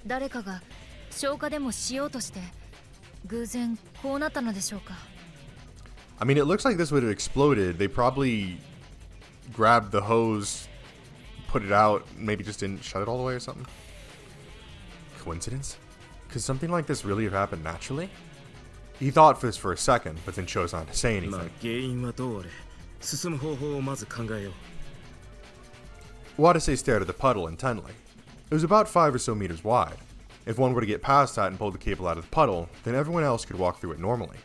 誰かが消火でもしようとして偶然こうなったのでしょうか。I mean, it looks like this would have exploded. They probably grabbed the hose, put it out, maybe just didn't shut it all the way or something. Coincidence? Could something like this really have happened naturally? He thought for this for a second, but then chose not to say まあ anything. 原因はどうあれ、進む方法をまず考えよう。Wadase stared at the puddle intently. It was about 5 or so meters wide. If one were to get past that and pull the cable out of the puddle, then everyone else could walk through it normally.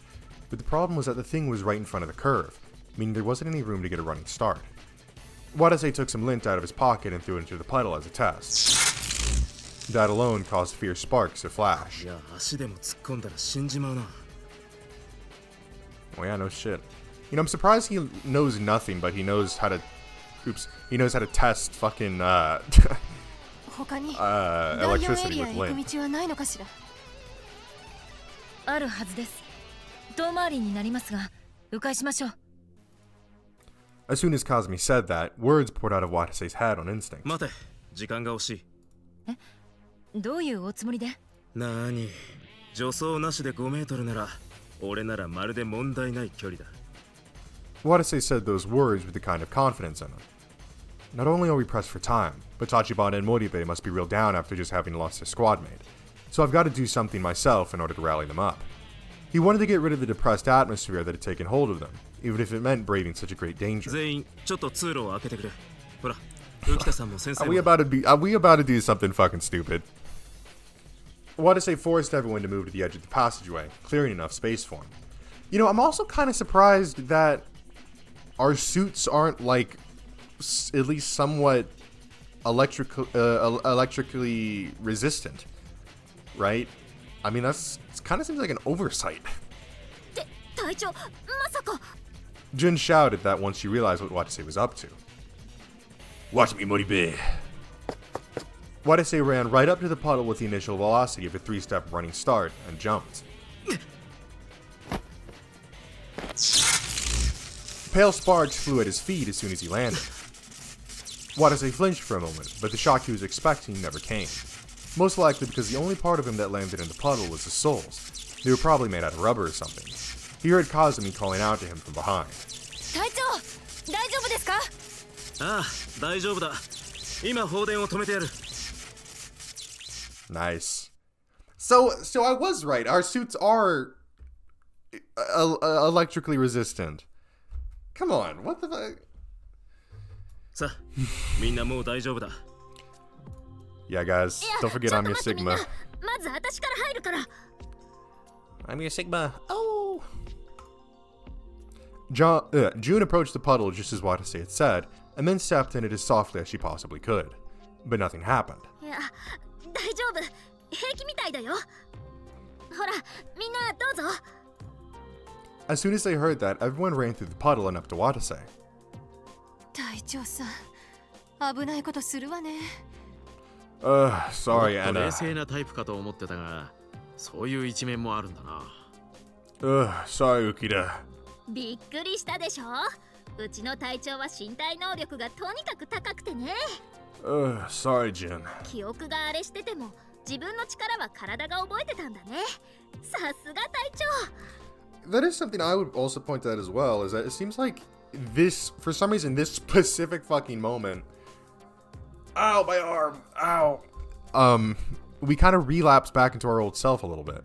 But the problem was that the thing was right in front of the curve, meaning there wasn't any room to get a running start. Wadase took some lint out of his pocket and threw it into the puddle as a test. That alone caused fierce sparks to flash. いや、足でも突っ込んだら死んじまうな。Oh yeah, no shit. You know, I'm surprised he knows nothing, but he knows how to... Oops. He knows how to test fucking, 他に第4エ electricity リア with へ行 lint. く道はないのかしら。あるはずです。遠回りになりますが迂回しましょう。As soon as Kazumi said that, words poured out of Watase's head on instinct. 待て、時間が惜しい。どういうおつもりで？なーに、助走なしで5メートルなら、俺ならまるで問題ない距離だ。Watase said those words with the kind of confidence in them. Not only are we pressed for time, but Tachibana and Moribe must be real down after just having lost their squad mate, so I've got to do something myself in order to rally them up. He wanted to get rid of the depressed atmosphere that had taken hold of them, even if it meant braving such a great danger. 全員ちょっと通路を開けてくれ。ほら、浮田さんも先生 Are も we about to do something fucking stupid? Watase forced everyone to move to the edge of the passageway, clearing enough space for him. You know, I'm also kind of surprised that our suits aren't like at least somewhat electrically resistant, right? I mean, it kind of seems like an oversight. 隊長、まさか。 Jun shouted that once she realized what Watase was up to. Watch me, Moribe. Watase ran right up to the puddle with the initial velocity of a 3-step running start and jumped. Pale sparks flew at his feet as soon as he landed. Watase flinched for a moment, but the shock he was expecting never came. Most likely because the only part of him that landed in the puddle was his soles. They were probably made out of rubber or something. He heard Kazumi calling out to him from behind. 隊長、大丈夫ですか？ああ、大丈夫だ。今放電を止めてやる。 Nice. So I was right. Our suits are electrically resistant. Come on, what the fuck? さあ、みんなもう大丈夫だ。 Yeah, guys, don't forget I'm your Sigma. まず私から入るから。 I'm your Sigma. Oh. June approached the puddle just as Watase had said, and then stepped in it as softly as she possibly could. But nothing happened. いや、大丈夫。平気みたいだよ。ほら、みんなどうぞ。 As soon as they heard that, everyone ran through the puddle and up to Watase. 隊長さん、危ないことするわね。 Sorry, もっと Anna. 冷静なタイプかと思ってたが、そういう一面もあるんだな。Sorry, Ukida. びっくりしたでしょ。うちの隊長は身体能力がとにかく高くてね。Sorry, Jin. 記憶があれしてても自分の力は体が覚えてたんだね。さすが隊長。 That is something I would also point out as well, is that it seems like this, for some reason, this specific fucking moment. Ow, my arm. Ow. We kind of relapse back into our old self a little bit.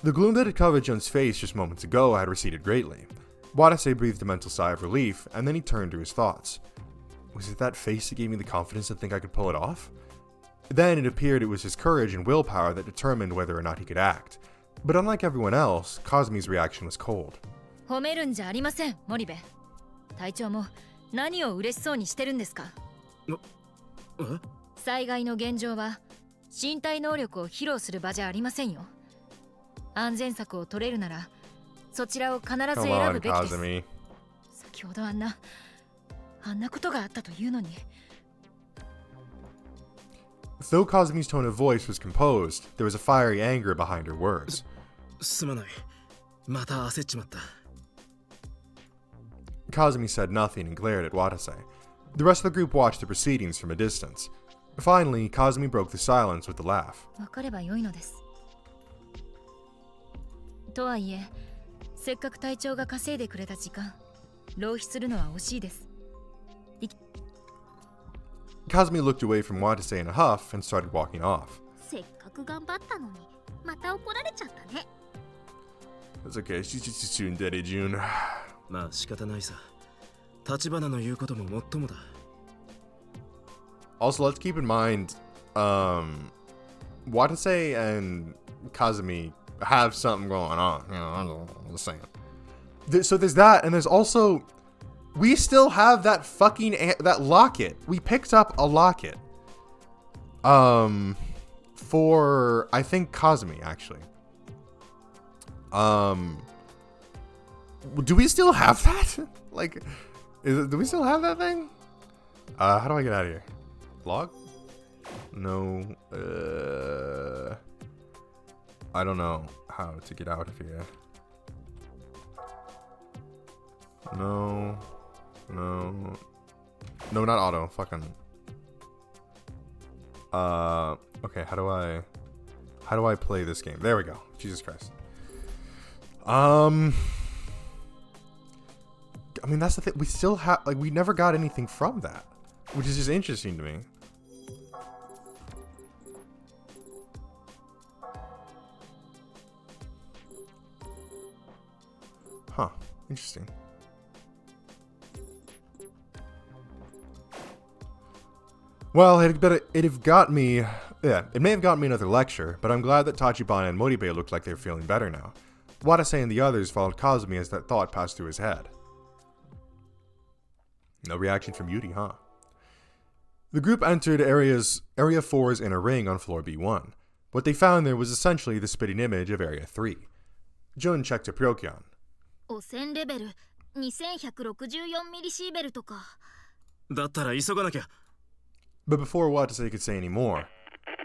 The gloom that had covered Jun's face just moments ago had receded greatly. Watase breathed a mental sigh of relief, and then he turned to his thoughts. Was it that face that gave me the confidence to think I could pull it off? Then it appeared it was his courage and willpower that determined whether or not he could act. But unlike everyone else, Kazumi's reaction was cold. 褒めるんじゃありません、森部。隊長も何を嬉しそうにしてるんですか？災害の現状は身体能力を披露する場じゃありませんよ。安全策を取れるならそちらを必ず Come 選 on, ぶべきです。 Kazumi. 先ほどあんなことがあったというのに。 Though Kazumi's tone of voice was composed, there was a fiery anger behind her words. すまない。また焦っちまった。 Kazumi said nothing and glared at Watase. The rest of the group watched the proceedings from a distance. Finally, Kazumi broke the silence with a laugh. わかればよいのです。とはいえ、せっかく隊長が稼いでくれた時間、浪費するのは惜しいです。 Kazumi looked away from Watase in a huff and started walking off. せっかく頑張ったのにまた怒られちゃったね。 It's okay, she's just soon dead, June. まあ仕方ないさ。立花の言うことももっともだ。 Also, let's keep in mind, Watase and Kazumi have something going on. You know, I'm just saying. So there's that, and there's also, we still have that fucking that locket. We picked up a locket. For I think Kazumi actually. Do we still have that? Like, do we still have that thing? How do I get out of here? Log? No. I don't know how to get out of here. No. No. No, not auto. Fucking. Okay, how do I play this game? There we go. Jesus Christ. I mean, that's the thing. We still have, like, we never got anything from that, which is just interesting to me. Huh. Interesting. Well, it may have gotten me another lecture, but I'm glad that Tachibana and Moribe looked like they were feeling better now. Wadase and the others followed Kazumi as that thought passed through his head. No reaction from Yuri, huh? The group entered Area 4's inner ring on floor B1. What they found there was essentially the spitting image of Area 3. Jun checked to Pyokyan. 汚染レベル2164ミリシーベルトか。だったら急がなきゃ。 But before Watase could say any more,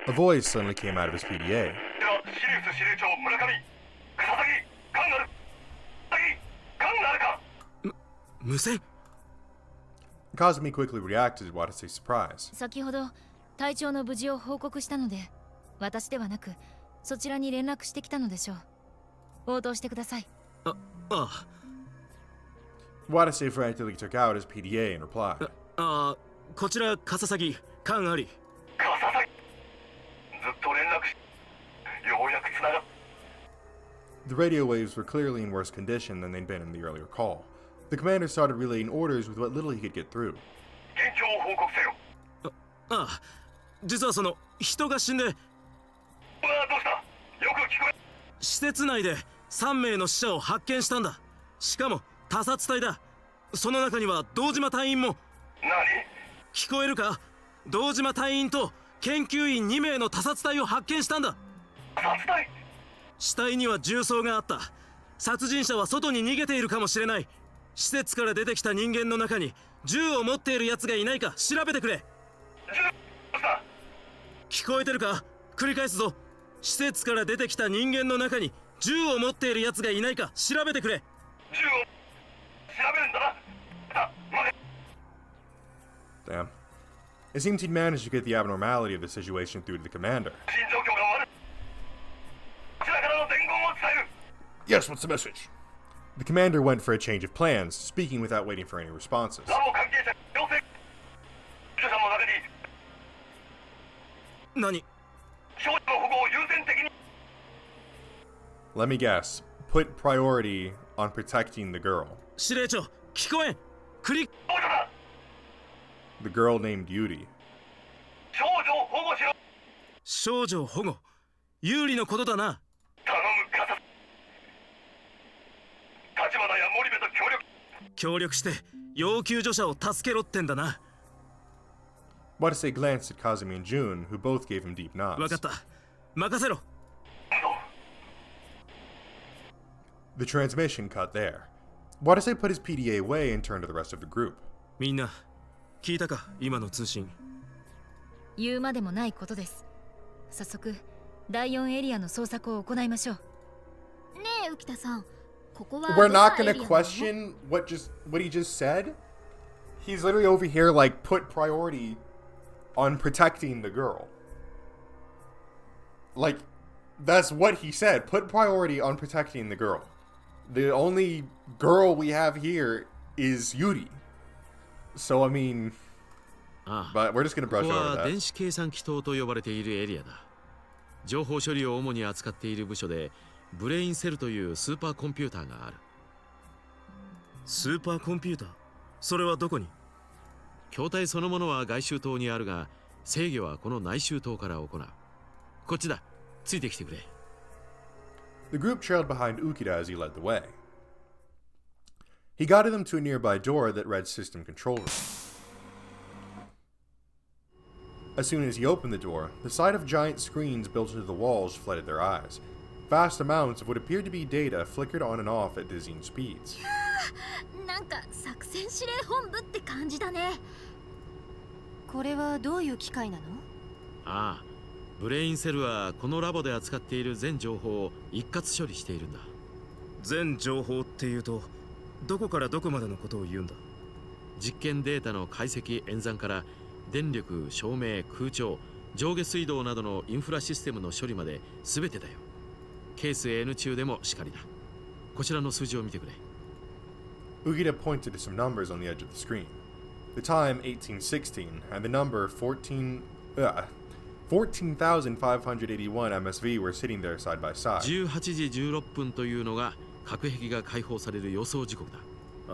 a voice suddenly came out of his PDA. Kazumi quickly reacted to Watase's surprise. 先ほど隊長の無事を報告したので、私ではなくそちらに連絡してきたのでしょう。応答してください。ああ。Watase frantically took out his PDA and replied. こちら笠崎勘あり。笠崎。ずっと連絡し、ようやくつながっ。 The radio waves were clearly in worse condition than they'd been in the earlier call. The commander started relaying orders with what little he could get through. 現状を報告せよ。実はその人が死んで。どうした？よく聞こえ。施設内で3名の死者を発見したんだ。しかも他殺隊だ。その中には堂島隊員も。何？聞こえるか？堂島隊員と研究員2名の他殺隊を発見したんだ。殺隊？死体には銃創があった。殺人者は外に逃げているかもしれない。施設から出てきた人間の中に銃を持っている奴がいないか調べてくれ。聞こえてるか？繰り返すぞ。施設から出てきた人間の中に銃を持っている奴がいないか調べてくれ。銃を調べるんだな。Damn. It seems he'd managed to get the abnormality of the situation through to the commander. Yes, what's the message? The commander went for a change of plans, speaking without waiting for any responses. Nani? Let me guess. Put priority on protecting the girl. 司令長、聞こえん。The girl named Yuri. 少女を保護。有利のことだな。協力して要救助者を助けろってんだな。Watase glanced at Kazumi and Jun, who both gave him deep nods. わかった。任せろ。The transmission cut there. Watase put his PDA away and turned to the rest of the group. みんな、聞いたか今の通信。言うまでもないことです。早速、第4エリアの捜索を行いましょう。ねえ、浮田さん。We're not gonna question what he just said. He's literally over here like put priority on protecting the girl. Like that's what he said. Put priority on protecting the girl. The only girl we have here is Yuri. So I mean, but we're just gonna brush over that. ここは電子計算機棟と呼ばれているエリアだ。情報処理を主に扱っている部署で。ブレインセルというスーパーコンピューターがある。スーパーコンピューター？それはどこに？筐体そのものは外周塔にあるが、制御はこの内周塔から行う。こっちだ。ついてきてくれ。The group trailed behind Ukida as he led the way. He guided them to a nearby door that read System Control Room. As soon as he opened the door, the sight of giant screens built into the walls flooded their eyes. Vast amounts of what appeared to be data flickered on and off at dizzying speeds. なんか作戦指令本部って感じだね。これはどういう機械なの？ああ、ブレインセルはこのラボで扱っている全情報を一括処理しているんだ。全情報っていうと、どこからどこまでのことを言うんだ？実験データの解析演算から電力、照明、空調、上下水道などのインフラシステムの処理まで全てだよ。ケース N 中でもしかりだ。こちらの数字を見てくれ。Ugita pointed to some numbers on the edge of the screen. The time 1816 and the number 14,581 MSV were sitting there side by side. 18時16分というのが核壁が解放される予想時刻だ。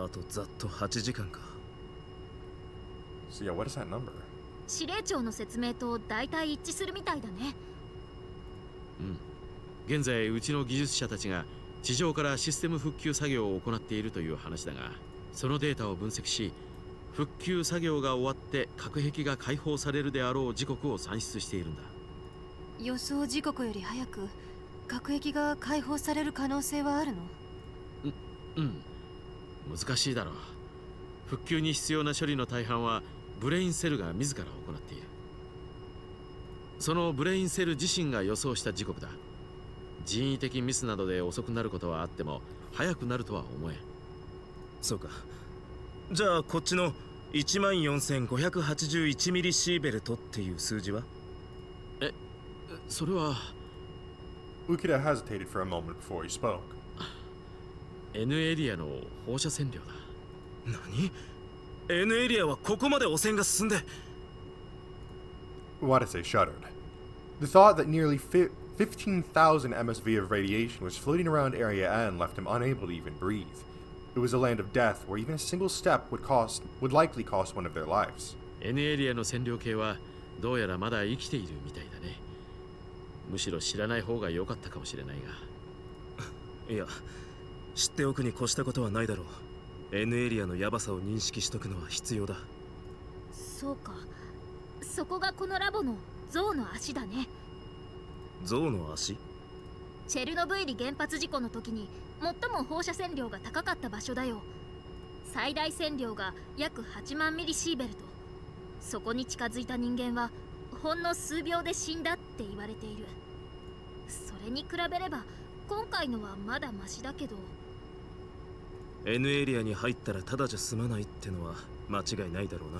あとざっと8時間か。 So yeah, what is that number? 司令長の説明と大体一致するみたいだね。現在うちの技術者たちが地上からシステム復旧作業を行っているという話だが、そのデータを分析し、復旧作業が終わって核壁が解放されるであろう時刻を算出しているんだ。予想時刻より早く核壁が解放される可能性はあるの？難しいだろう。復旧に必要な処理の大半はブレインセルが自ら行っている。そのブレインセル自身が予想した時刻だ。人為的ミスなどで遅くなることはあっても早くなるとは思えん。そうか。じゃあこっちの14,581ミリシーベルトっていう数字は？それは Ukita hesitated for a moment before he spoke. N エリアの放射線量だ。何？ N エリアはここまで汚染が進んで。Watase shuddered. The thought that nearly 15,000 MSV of radiation was floating around Area N left him unable to even breathe. It was a land of death where even a single step would likely cost one of their lives. N エリアの線量計はどうやらまだ生きているみたいだね。むしろ知らない方が良かったかもしれないが。いや、知っておくに越したことはないだろう。N エリアのヤバさを認識しとくのは必要だ。そうか。そこがこのラボの象の足だね。象の足？チェルノブイリ原発事故の時に最も放射線量が高かった場所だよ。最大線量が約8万ミリシーベルト。そこに近づいた人間はほんの数秒で死んだって言われている。それに比べれば今回のはまだマシだけど。 N エリアに入ったらただじゃ済まないってのは間違いないだろうな。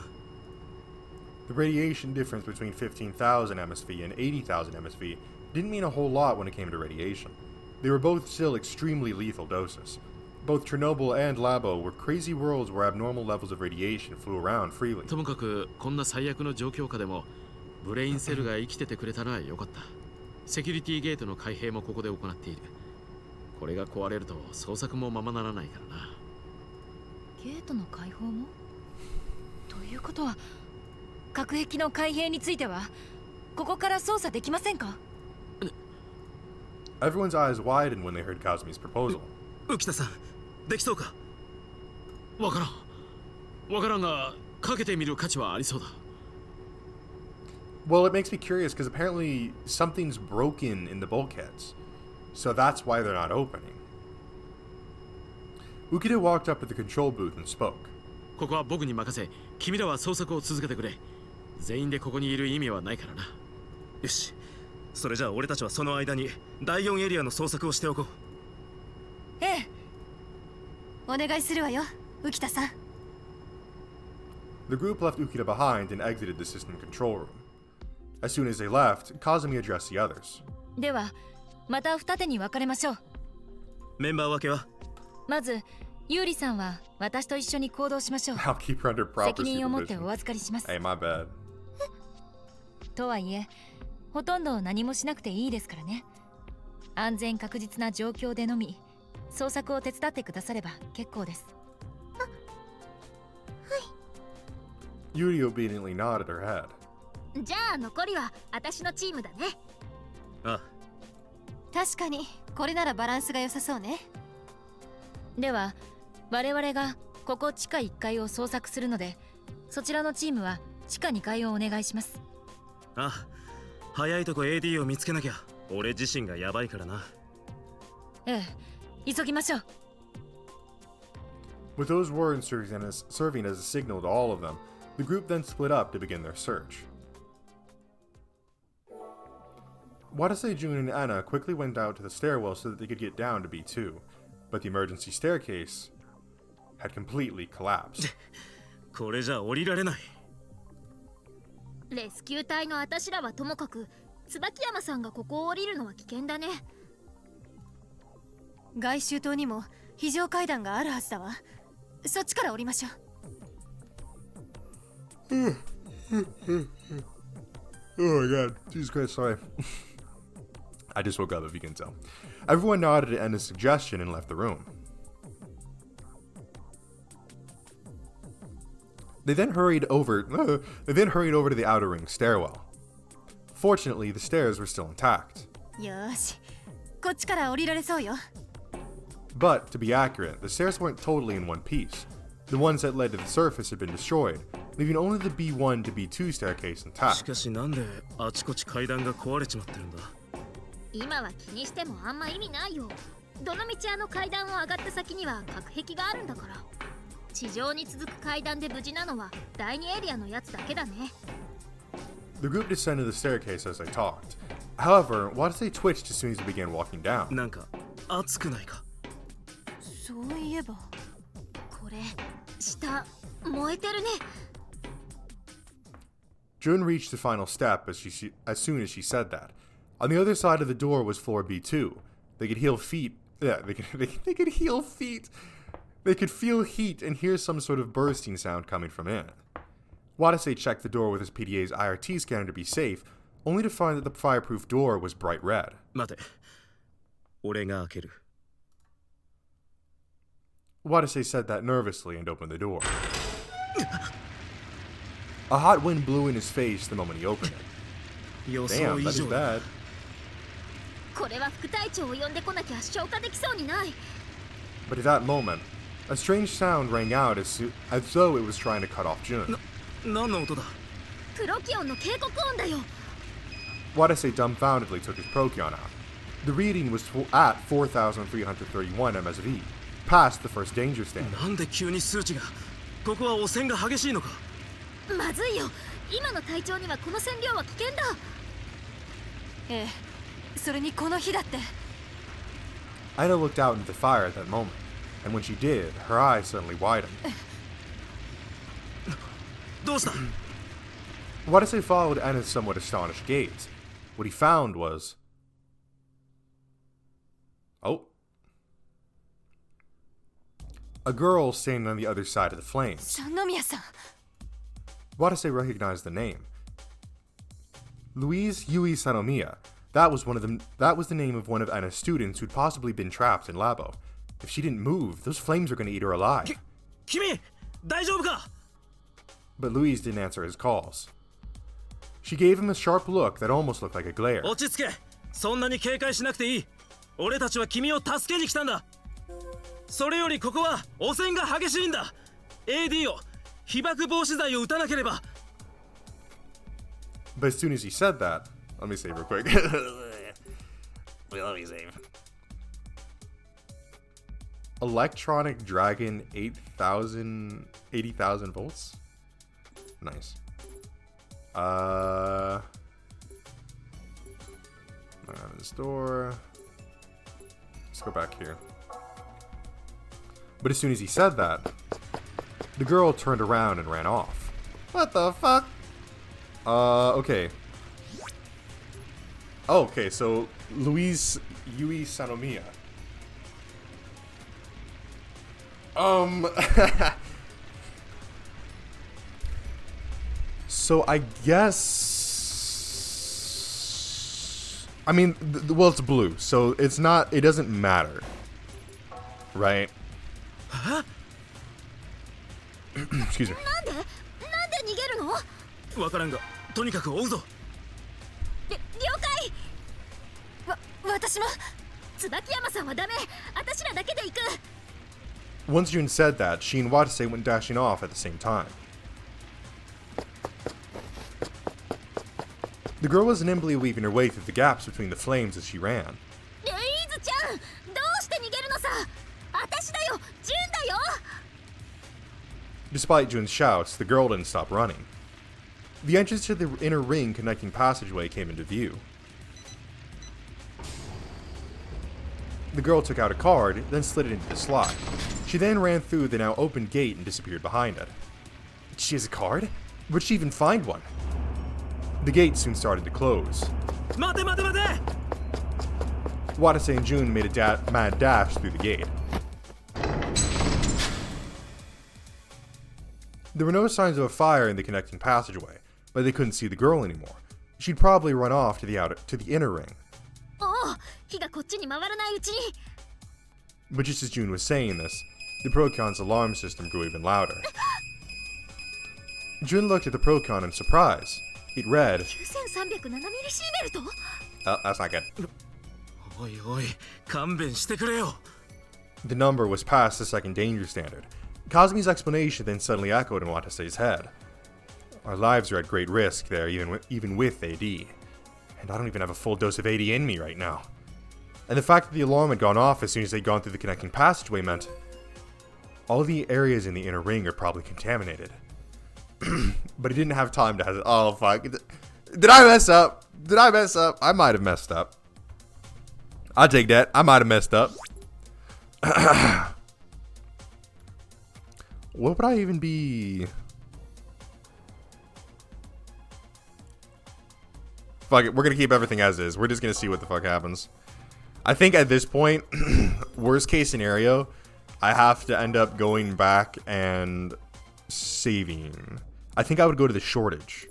The radiation difference between 15,000 MSV and 80,000 MSV didn't mean a whole lot when it came to radiation. They were both still extremely lethal doses. Both Chernobyl and Labo were crazy worlds where abnormal levels of radiation flew around freely. ともかくこんな最悪の状況下でもブレインセルが生きててくれたのは良かった。セキュリティゲートの開閉もここで行っている。これが壊れると捜索もままならないからな。ゲートの開放も？ということは核壁の開閉についてはここから操作できませんか？ Everyone's eyes widened when they heard Kazmi's proposal. 浮田さん、できそうか？わからんがかけてみる価値はありそうだ。Well, it makes me curious because apparently something's broken in the bulkheads. So that's why they're not opening. Ukita walked up to the control booth and spoke. ここは僕に任せ、君らは捜索を続けてくれ。全員でここにいる意味はないからな。よし、それじゃあ俺たちはその間に第4エリアの捜索をしておこう。ええ、お願いするわよ、浮田さん。 The group left Ukita behind and exited the system control room. As soon as they left, Kazumi addressed the others. ではまた二手に分かれましょう。メンバー分けは？まずユーリさんは私と一緒に行動しましょう。 I'll keep her under proper 責任を持ってお supervision. 預かりします。 Hey, my bad. とはいえほとんど何もしなくていいですからね。安全確実な状況でのみ捜索を手伝ってくだされば結構です。 Yuri obediently nodded her head. じゃあ残りは私のチームだね。ああ。確かにこれならバランスが良さそうね。では我々がここ地下1階を捜索するので、そちらのチームは地下2階をお願いします。ああ、早いとこ AD を見つけなきゃ。俺自身がヤバいからな。ええ、急ぎましょう。 With those words serving as a signal to all of them, the group then split up to begin their search. Watase, Jun, and Anna quickly went out to the stairwell so that they could get down to B2, but the emergency staircase had completely collapsed. これじゃ降りられない。レスキュー隊の私らはともかく、椿山さんがここを降りるのは危険だね。外周棟にも非常階段があるはずだわ。そっちから降りましょう。 Oh my god, Jesus Christ, sorry. I just woke up, if you can tell. Everyone nodded at Enna's suggestion and left the room. They then hurried over to the outer ring stairwell. Fortunately, the stairs were still intact. よーし、こっちから降りられそうよ。 But, to be accurate, the stairs weren't totally in one piece. The ones that led to the surface had been destroyed, leaving only the B1 to B2 staircase し intact. かしなんであちこち階段が壊れちまってるんだ。今は気にしてもあんま意味ないよ。どのみちあの階段を上がった先には隔壁があるんだから。地上に続く階段で無事なのは第2エリアのやつだけだね。 The group descended the staircase as they talked. However, Watase twitched as soon as he began walking down. なんか熱くないか。そういえば。これ下燃えてるね。 Jun reached the final step as soon as she said that. On the other side of the door was floor B2. They could heal feet. Yeah, they could heal feet. They could feel heat and hear some sort of bursting sound coming from in. Watase checked the door with his PDA's IRT scanner to be safe, only to find that the fireproof door was bright red. 待て。俺が開ける。Watase said that nervously and opened the door. A hot wind blew in his face the moment he opened it. 予想 Damn, 以 that is 上だ。 bad. これは副隊長を呼んでこなきゃ消化できそうにない。 But at that moment, a strange sound rang out as though it was trying to cut off Jun. 何の音だ。プロキオンの警告音だよ。 Watase dumbfoundedly took his Procyon out. The reading was at 4,331 MSV, past the first danger stand. なんで急に数値が。ここは汚染が激しいのか。まずいよ。今の隊長にはこの線量は危険だ。ええ、それにこの火だって。 Ida looked out into the fire at that moment, and when she did, her eyes suddenly widened. どうした。 Watase followed Anna's somewhat astonished gaze. What he found was... Oh. A girl standing on the other side of the flames. 三宮さん。 Watase recognized the name. Louise Yui Sanomiya. That was the name of one of Anna's students who'd possibly been trapped in Labo. If she didn't move, those flames were going to eat her alive. 君大丈夫か。 But Louise didn't answer his calls. She gave him a sharp look that almost looked like a glare. 落ち着け。そんなに警戒しなくていい。俺たちは君を助けに来たんだ。それよりここは汚染が激しいんだ。AD を被爆防止剤を打たなければ。 But as soon as he said that, let me save real quick. Let me save. Electronic Dragon 80,000 volts. Nice. I have this door. Let's go back here. But as soon as he said that, the girl turned around and ran off. What the fuck? Okay. Oh, okay, so Louise Yui Sanomiya. So I guess... I mean, well, it's blue, so it's not... It doesn't matter. Right? Huh? Excuse me. なんで逃げるの。わからんが、とにかく追うぞ。了解。私も。椿山さんはダメ。私らだけで行く。 Once Jun said that, she and Watase went dashing off at the same time. The girl was nimbly weaving her way through the gaps between the flames as she ran. ルイーズちゃん、どうして逃げるのさ。私だよ、ジュンだよ。 Despite Jun's shouts, the girl didn't stop running. The entrance to the inner ring connecting passageway came into view. The girl took out a card, then slid it into the slot. She then ran through the now open gate and disappeared behind it. She has a card? Where'd she even find one? The gate soon started to close. 待て待て待て。 Watase and Jun made a mad dash through the gate. There were no signs of a fire in the connecting passageway, but they couldn't see the girl anymore. She'd probably run off to the inner ring. おお、火がこっちに回らないうちに。 But just as June was saying this, the Procon's alarm system grew even louder. June looked at the Procon in surprise. It read, 9307ミリシーベルト Oh, that's not good. おいおい、勘弁してくれよ。 The number was past the second danger standard. Cosme's explanation then suddenly echoed in Watase's head. Our lives are at great risk there, even with AD. And I don't even have a full dose of AD in me right now. And the fact that the alarm had gone off as soon as they'd gone through the connecting passageway meant all the areas in the inner ring are probably contaminated. But he didn't have time to oh fuck. Did I mess up? Did I mess up? I might have messed up. I'll take that. I might have messed up. What would I even be? Fuck it, we're gonna keep everything as is. We're just gonna see what the fuck happens. I think at this point, worst case scenario, I have to end up going back and saving. I think I would go to the shortage.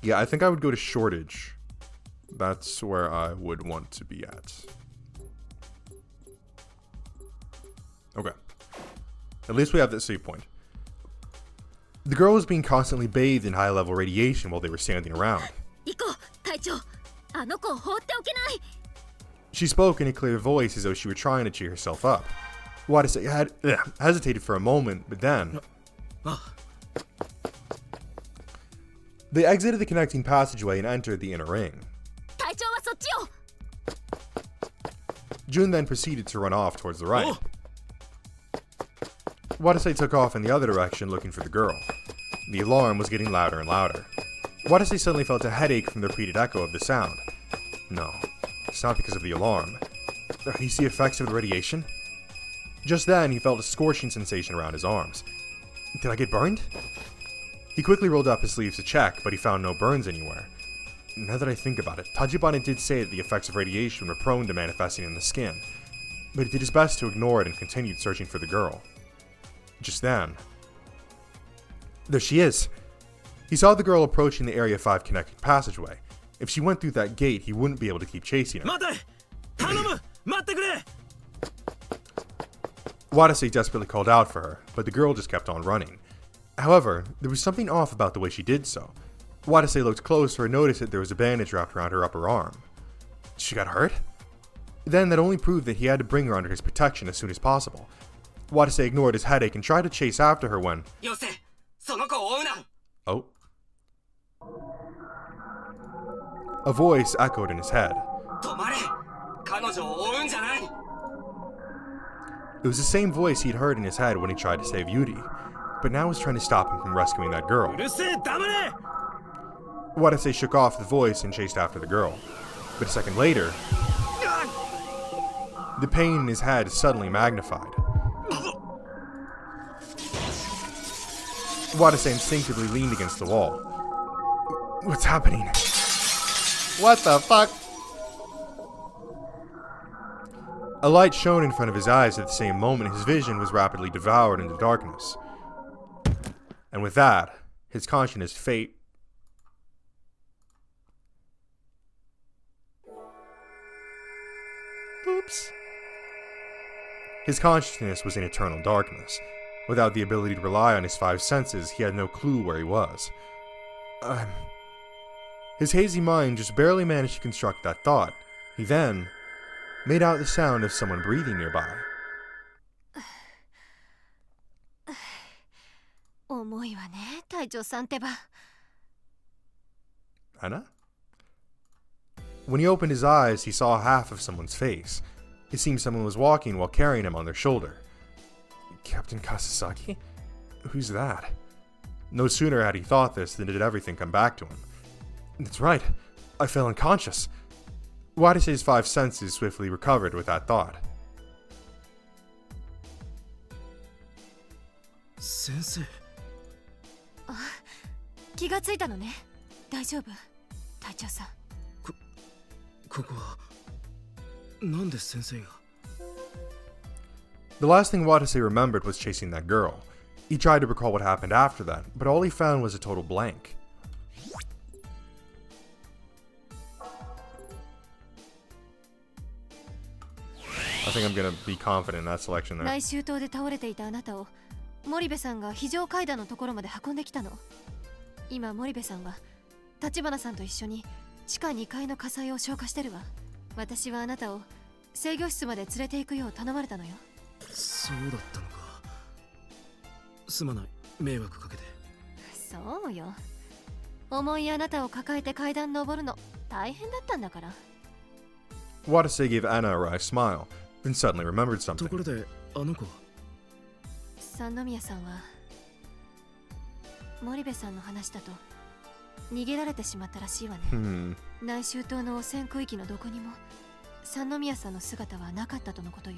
Yeah, I think I would go to shortage. That's where I would want to be at. Okay. At least we have that save point. The girl was being constantly bathed in high-level radiation while they were standing around. 行こう、隊長。あの子を放っておけない。 She spoke in a clear voice as though she were trying to cheer herself up. Watase hesitated for a moment, but then... They exited the connecting passageway and entered the inner ring. 隊長はそっちを。 June then proceeded to run off towards the right. Watase took off in the other direction looking for the girl. The alarm was getting louder and louder. Watase suddenly felt a headache from the repeated echo of the sound. No, it's not because of the alarm. Are these the effects of the radiation? Just then, he felt a scorching sensation around his arms. Did I get burned? He quickly rolled up his sleeves to check, but he found no burns anywhere. Now that I think about it, Tajibana did say that the effects of radiation were prone to manifesting in the skin, but he did his best to ignore it and continued searching for the girl. Just then... There she is! He saw the girl approaching the Area 5 connecting passageway. If she went through that gate, he wouldn't be able to keep chasing her. Watase desperately called out for her, but the girl just kept on running. However, there was something off about the way she did so. Watase looked closer and noticed that there was a bandage wrapped around her upper arm. She got hurt? Then that only proved that he had to bring her under his protection as soon as possible. Watase ignored his headache and tried to chase after her when... Oh. A voice echoed in his head. It was the same voice he'd heard in his head when he tried to save Yuri, but now was trying to stop him from rescuing that girl. Watase shook off the voice and chased after the girl. But a second later, the pain in his head suddenly magnified. Watase instinctively leaned against the wall. What's happening? What the fuck? A light shone in front of his eyes at the same moment his vision was rapidly devoured into darkness. And with that, his consciousness fate. Oops. His consciousness was in eternal darkness. Without the ability to rely on his five senses, he had no clue where he was. His hazy mind just barely managed to construct that thought. He then made out the sound of someone breathing nearby. 重いわね、隊長さんってば。Anna? When he opened his eyes, he saw half of someone's face. It seemed someone was walking while carrying him on their shoulder. Captain Kasasaki? Who's that? No sooner had he thought this than did everything come back to him. That's right, I fell unconscious. Watase's five senses swiftly recovered with that thought. Sensei. 気がついたのね。大丈夫、隊長さん。ここはなんで先生が The last thing Watase remembered was chasing that girl. He tried to recall what happened after that, but all he found was a total blank. I think I'm gonna be confident in that selection there. 来週島で倒れていたあなたを森部さんが非常階段のところまで運んできたの。今森部さんは立花さんと一緒に地下2階の火災を消火してるわ。私はあなたを制御室まで連れて行くよう頼まれたのよ。そうだったのか。すまない、迷惑かけて。そうよ。重いあなたを抱えて階段登るの大変だったんだから。Watase gave Anna a wry smile, then suddenly remembered と something. ころで、あの子は三宮さんは森部さんの話だと逃げられてしまったらしいわね。内州島の汚染区域のどこにも三宮さんの姿はなかったとのことよ。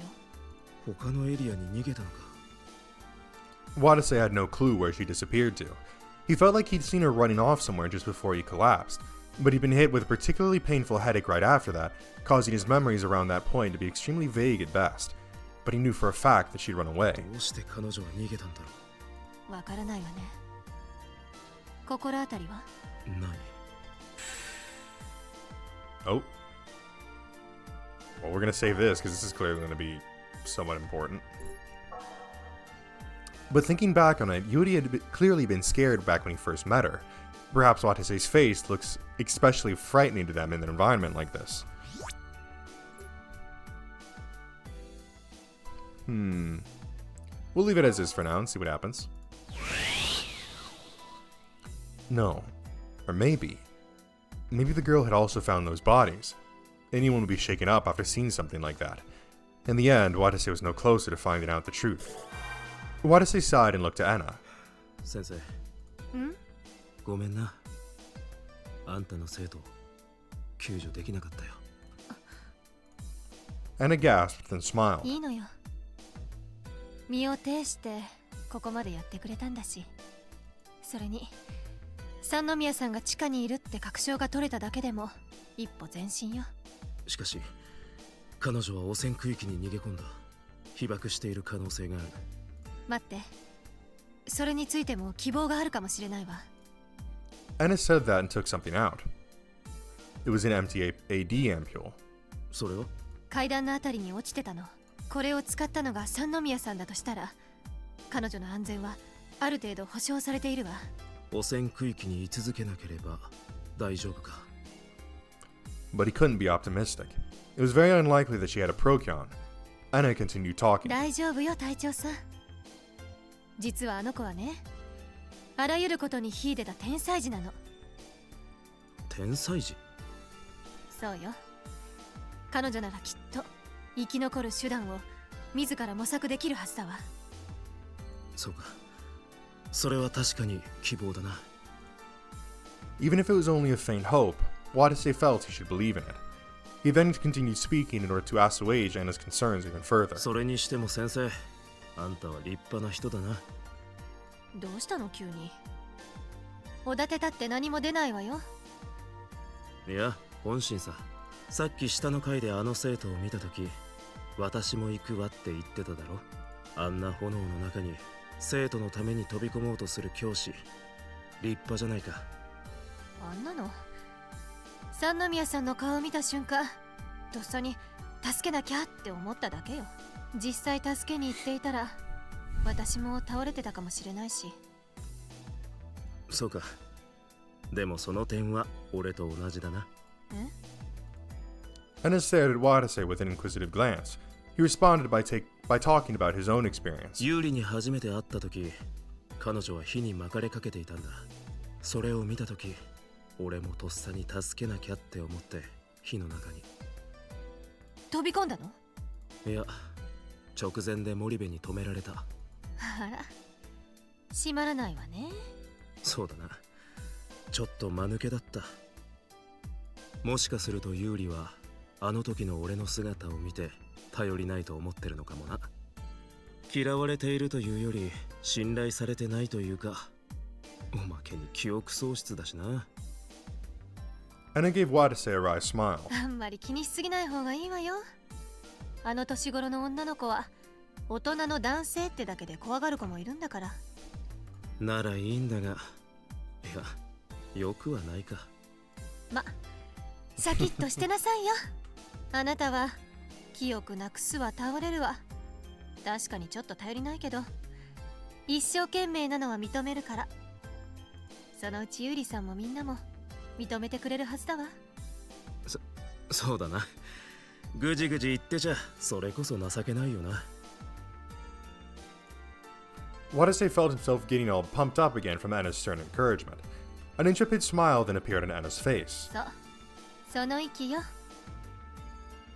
他のエリアに逃げたのか。Watase had no clue where she disappeared to. He felt like he'd seen her running off somewhere just before he collapsed, but he'd been hit with a particularly painful headache right after that, causing his memories around that point to be extremely vague at best. But he knew for a fact that she'd run away. どうして彼女は逃げたんだろわからないわね。心当たりは？う。ない。Oh. Well, we're gonna save this because this is clearly gonna be somewhat important. But thinking back on it, Yuri had clearly been scared back when he first met her. Perhaps Watase's face looks especially frightening to them in an environment like this. We'll leave it as is for now and see what happens. No. Or maybe. Maybe the girl had also found those bodies. Anyone would be shaken up after seeing something like that. In the end, Watase was no closer to finding out the truth. Watase sighed and looked to Anna. 先生。ごめんな。あんたの生徒を救助できなかったよ。Anna gasped, then smiled. いいのよ。身を挺してここまでやってくれたんだし。それに三宮さんが地下にいるって確証が取れただけでも一歩前進よ。しかし、彼女は汚染区域に逃げ込んだ。被爆している可能性がある。待って。それについても希望があるかもしれないわ。Anna said that and took something out. It was an empty AD ampule. それは階段のあたりに落ちてたの。これを使ったのが三宮さんだとしたら、彼女の安全はある程度保証されているわ。汚染区域に居続けなければ大丈夫か。But he couldn't be optimistic. It was very unlikely that she had a procyon. Anna continued talking. 大丈夫よ隊長さん。実はあの子はね、あらゆることに秀でた天才児なの。天才児？そうよ。彼女ならきっと生き残る手段を自ら模索できるはずだわ。そうか。それは確かに希望だな。Even if it was only a faint hope, Watase felt he should believe in it. He then continued speaking in order to assuage Anna's concerns even further. それにしても先生、あんたは立派な人だな。どうしたの急に。おだてたって何も出ないわよ。いや、本心さ。さっき下の階であの生徒を見たとき、私も行くわって言ってただろ。あんな炎の中に生徒のために飛び込もうとする教師、立派じゃないか。あんなの三宮さんの顔を見た瞬間、とっさに助けなきゃって思っただけよ。実際助けに行っていたら私も倒れてたかもしれないし。そうか。でもその点は俺と同じだな。えAnna stared at Watase with an inquisitive glance. He responded by talking about his own experience. 有利に初めて会った時、彼女は火に巻かれかけていたんだ。それを見た時、俺もとっさに助けなきゃって思って火の中に。飛び込んだの？いや、直前で森部に止められた。あら、閉まらないわね。そうだな。ちょっと間抜けだった。もしかすると有利はあの時の俺の姿を見て頼りないと思ってるのかもな。嫌われているというより信頼されてないというか、おまけに記憶喪失だしな。Anna gave Watase a wry smile. あんまり気にしすぎない方がいいわよ。あの年頃の女の子は大人の男性ってだけで怖がる子もいるんだから。ならいいんだが、いや、よくはないか。ま、シャキッとしてなさいよ。あなたは記憶なくすわ倒れるわ。確かにちょっと頼りないけど、一生懸命なのは認めるから。そのうちゆりさんもみんなも認めてくれるはずだわ。そうだな。ぐじぐじ言ってちゃそれこそ情けないよな。Watase felt himself getting all pumped up again from Anna's stern encouragement. An intrepid smile then appeared on Anna's face. そう、その息よ。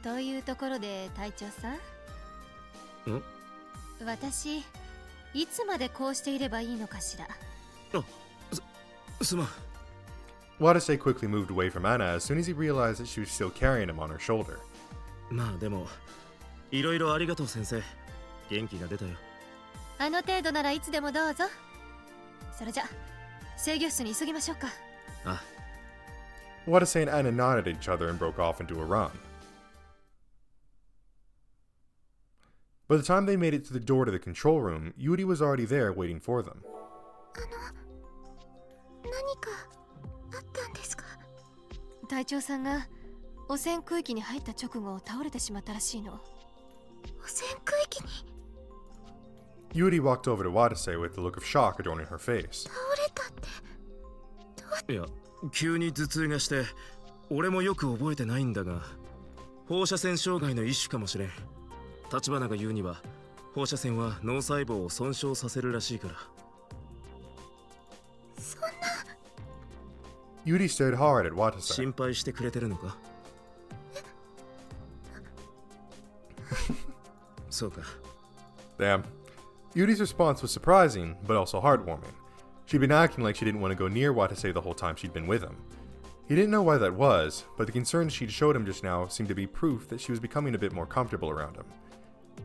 というところで隊長さん、私いつまでこうしていればいいのかしら。すまん。Watase quickly moved away from Anna as soon as he realized that she was still carrying him on her shoulder. まあでも、いろいろありがとう先生。元気が出たよ。あの程度ならいつでもどうぞ。それじゃ制御室に急ぎましょうか。あ。Watase and Anna nodded at each other and broke off into a run. By the time they made it to the door to the control room, Yuri was already there waiting for them. 何かあったんですか？隊長さんが汚染区域に入った直後倒れてしまったらしいの。汚染区域に Yuri walked over to Watase with the look of shock adorning her face. 倒れたって。いや、急に頭痛がして俺もよく覚えてないんだが、放射線障害の一種かもしれん。立花が言うには放射線は脳細胞を損傷させるらしいから。そんな。Yuri stared hard at Watase. 心配してくれてるのか？そうか。Damn. Yuri's response was surprising, but also heartwarming. She'd been acting like she didn't want to go near Watase the whole time she'd been with him. He didn't know why that was, but the concern she'd showed him just now seemed to be proof that she was becoming a bit more comfortable around him.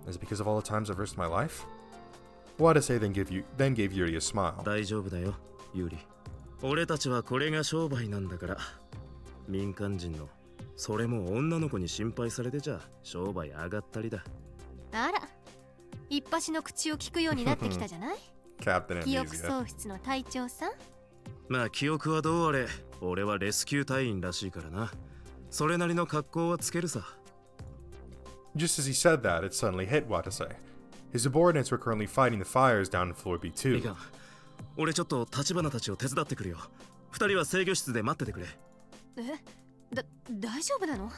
Is it because of all the times I've risked my life? Watase then gave Yuri a smile. 大丈夫だよ、ユリ。俺たちはこれが商売なんだから。民間人の、それも女の子に心配されてちゃ商売上がったりだ。あら、一発の口を聞くようになってきたじゃない。Captain 記憶 Amnesia. 喪失の隊長さん。まあ記憶はどうあれ、俺はレスキュー隊員らしいからな。それなりの格好はつけるさ。Just as he said that, it suddenly hit Watase. His subordinates were currently fighting the fires down in floor い B2. かん。俺ちょっと立花たちを手伝ってくるよ。二人は制御室で待っててくれ。大丈夫なの？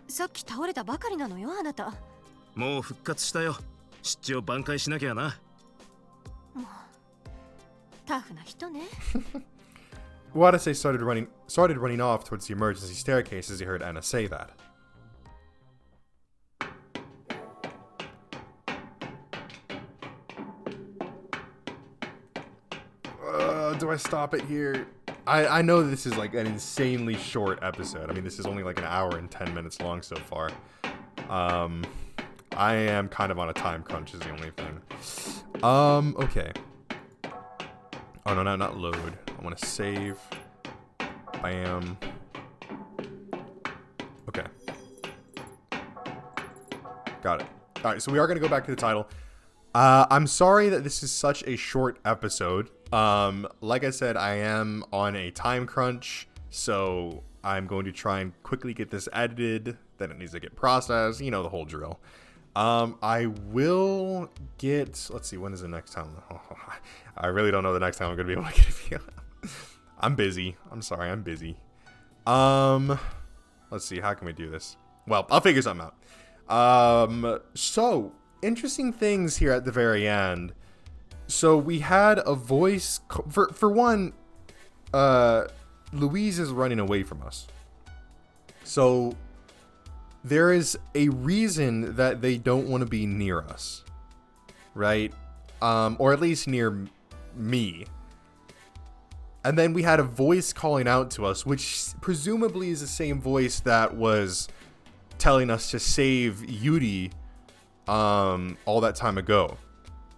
さっき倒れたばかりなのよ、あなた。もう復活したよ。湿地を挽回しなきゃな。もうタフな人ね。Watase started running off towards the emergency staircase as he heard Anna say that. Do I stop it here? I know this is like an insanely short episode. I mean, this is only like an hour and 10 minutes long so far. I am kind of on a time crunch is the only thing. Okay. Oh, no, not load. I want to save. Bam. Okay. Got it. All right, so we are going to go back to the title. I'm sorry that this is such a short episode. Like I said, I am on a time crunch, so I'm going to try and quickly get this edited. Then it needs to get processed. You know, the whole drill. I will get... Let's see, when is the next time? I really don't know the next time I'm going to be able to get a video. I'm busy. I'm sorry, I'm busy. Let's see, how can we do this? Well, I'll figure something out. So, interesting things here at the very end. So, we had a voice... For one, Louise is running away from us. So... there is a reason that they don't want to be near us, right? Or at least near me. And then we had a voice calling out to us, which presumably is the same voice that was telling us to save Yuri all that time ago.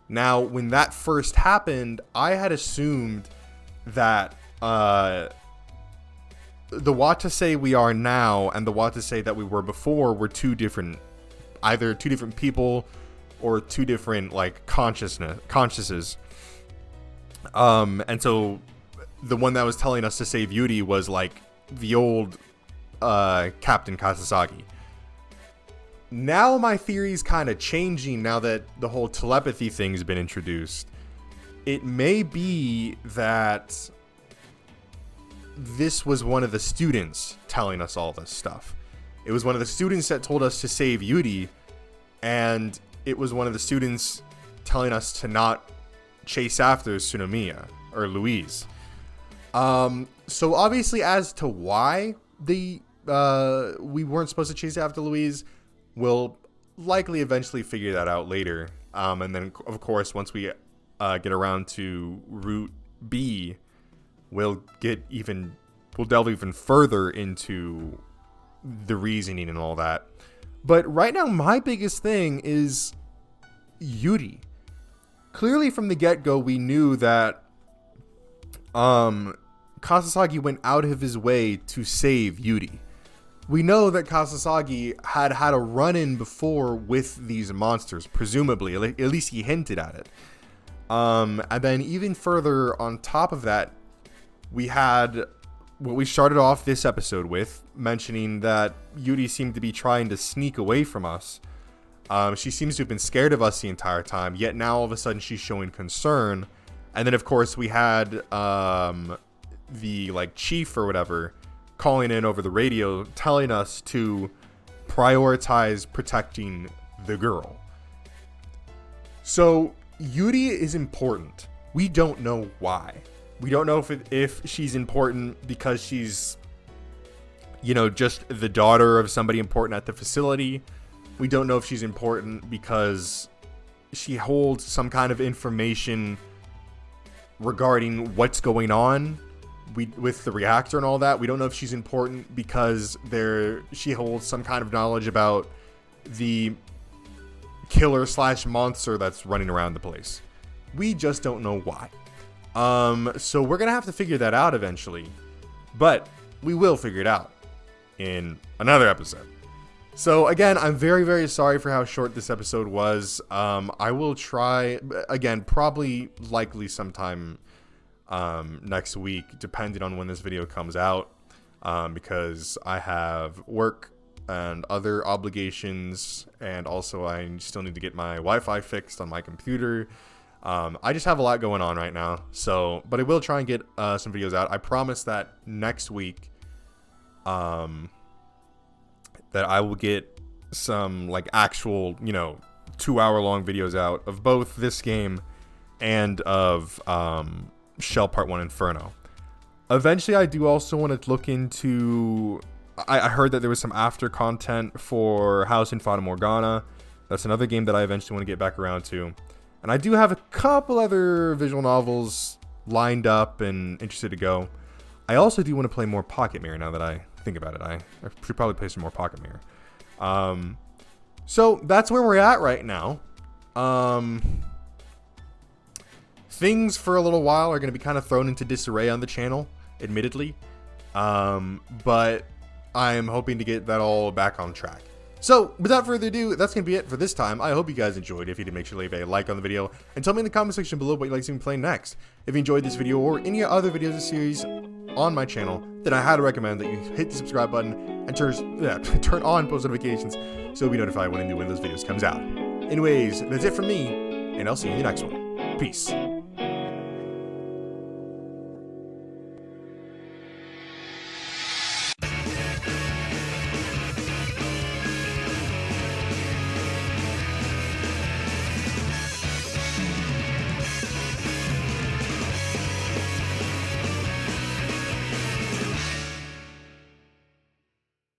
Now, when that first happened, I had assumed that the Watase we are now and the Watase that we were before were two different either two different people or two different like consciousnesses. And so the one that was telling us to save Yuri was like the old Captain Kasasagi. Now my theory's kind of changing now that the whole telepathy thing's been introduced. It may be that this was one of the students telling us all this stuff. It was one of the students that told us to save Yuri, and it was one of the students telling us to not chase after Tsunomiya or Louise. So obviously, as to why we weren't supposed to chase after Louise, we'll likely eventually figure that out later. And then, of course, once we get around to Route B, we'll delve even further into the reasoning and all that. But right now, my biggest thing is Yuri. Clearly, from the get-go, we knew that Kasasagi went out of his way to save Yuri. We know that Kasasagi had a run-in before with these monsters, presumably. At least he hinted at it. And then even further on top of that, we had what we started off this episode with, mentioning that Yuri seemed to be trying to sneak away from us. She seems to have been scared of us the entire time, yet now all of a sudden she's showing concern. And then, of course, we had the like chief or whatever calling in over the radio telling us to prioritize protecting the girl. So Yuri is important. We don't know why. We don't know if she's important because she's, just the daughter of somebody important at the facility. We don't know if she's important because she holds some kind of information regarding what's going on with the reactor and all that. We don't know if she's important because she holds some kind of knowledge about the killer / monster that's running around the place. We just don't know why. So we're gonna have to figure that out eventually, but we will figure it out in another episode. So again, I'm very, very sorry for how short this episode was. I will try again, likely sometime next week, depending on when this video comes out, because I have work and other obligations, and also I still need to get my Wi-Fi fixed on my computer. I just have a lot going on right now, but I will try and get some videos out. I promise that next week that I will get some like actual 2-hour long videos out of both this game and of Shell Part 1 Inferno. Eventually, I do also want to look into... I heard that there was some after content for House in Fata Morgana. That's another game that I eventually want to get back around to. And I do have a couple other visual novels lined up and interested to go. I also do want to play more Pocket Mirror now that I think about it. I should probably play some more Pocket Mirror. So that's where we're at right now. Things for a little while are going to be kind of thrown into disarray on the channel, admittedly. But I am hoping to get that all back on track. So, without further ado, that's going to be it for this time. I hope you guys enjoyed. If you did, make sure to leave a like on the video and tell me in the comment section below what you'd like to see me play next. If you enjoyed this video or any other videos of the series on my channel, then I highly recommend that you hit the subscribe button and turn on post notifications so you'll be notified when a new one of those videos comes out. Anyways, that's it from me, and I'll see you in the next one. Peace.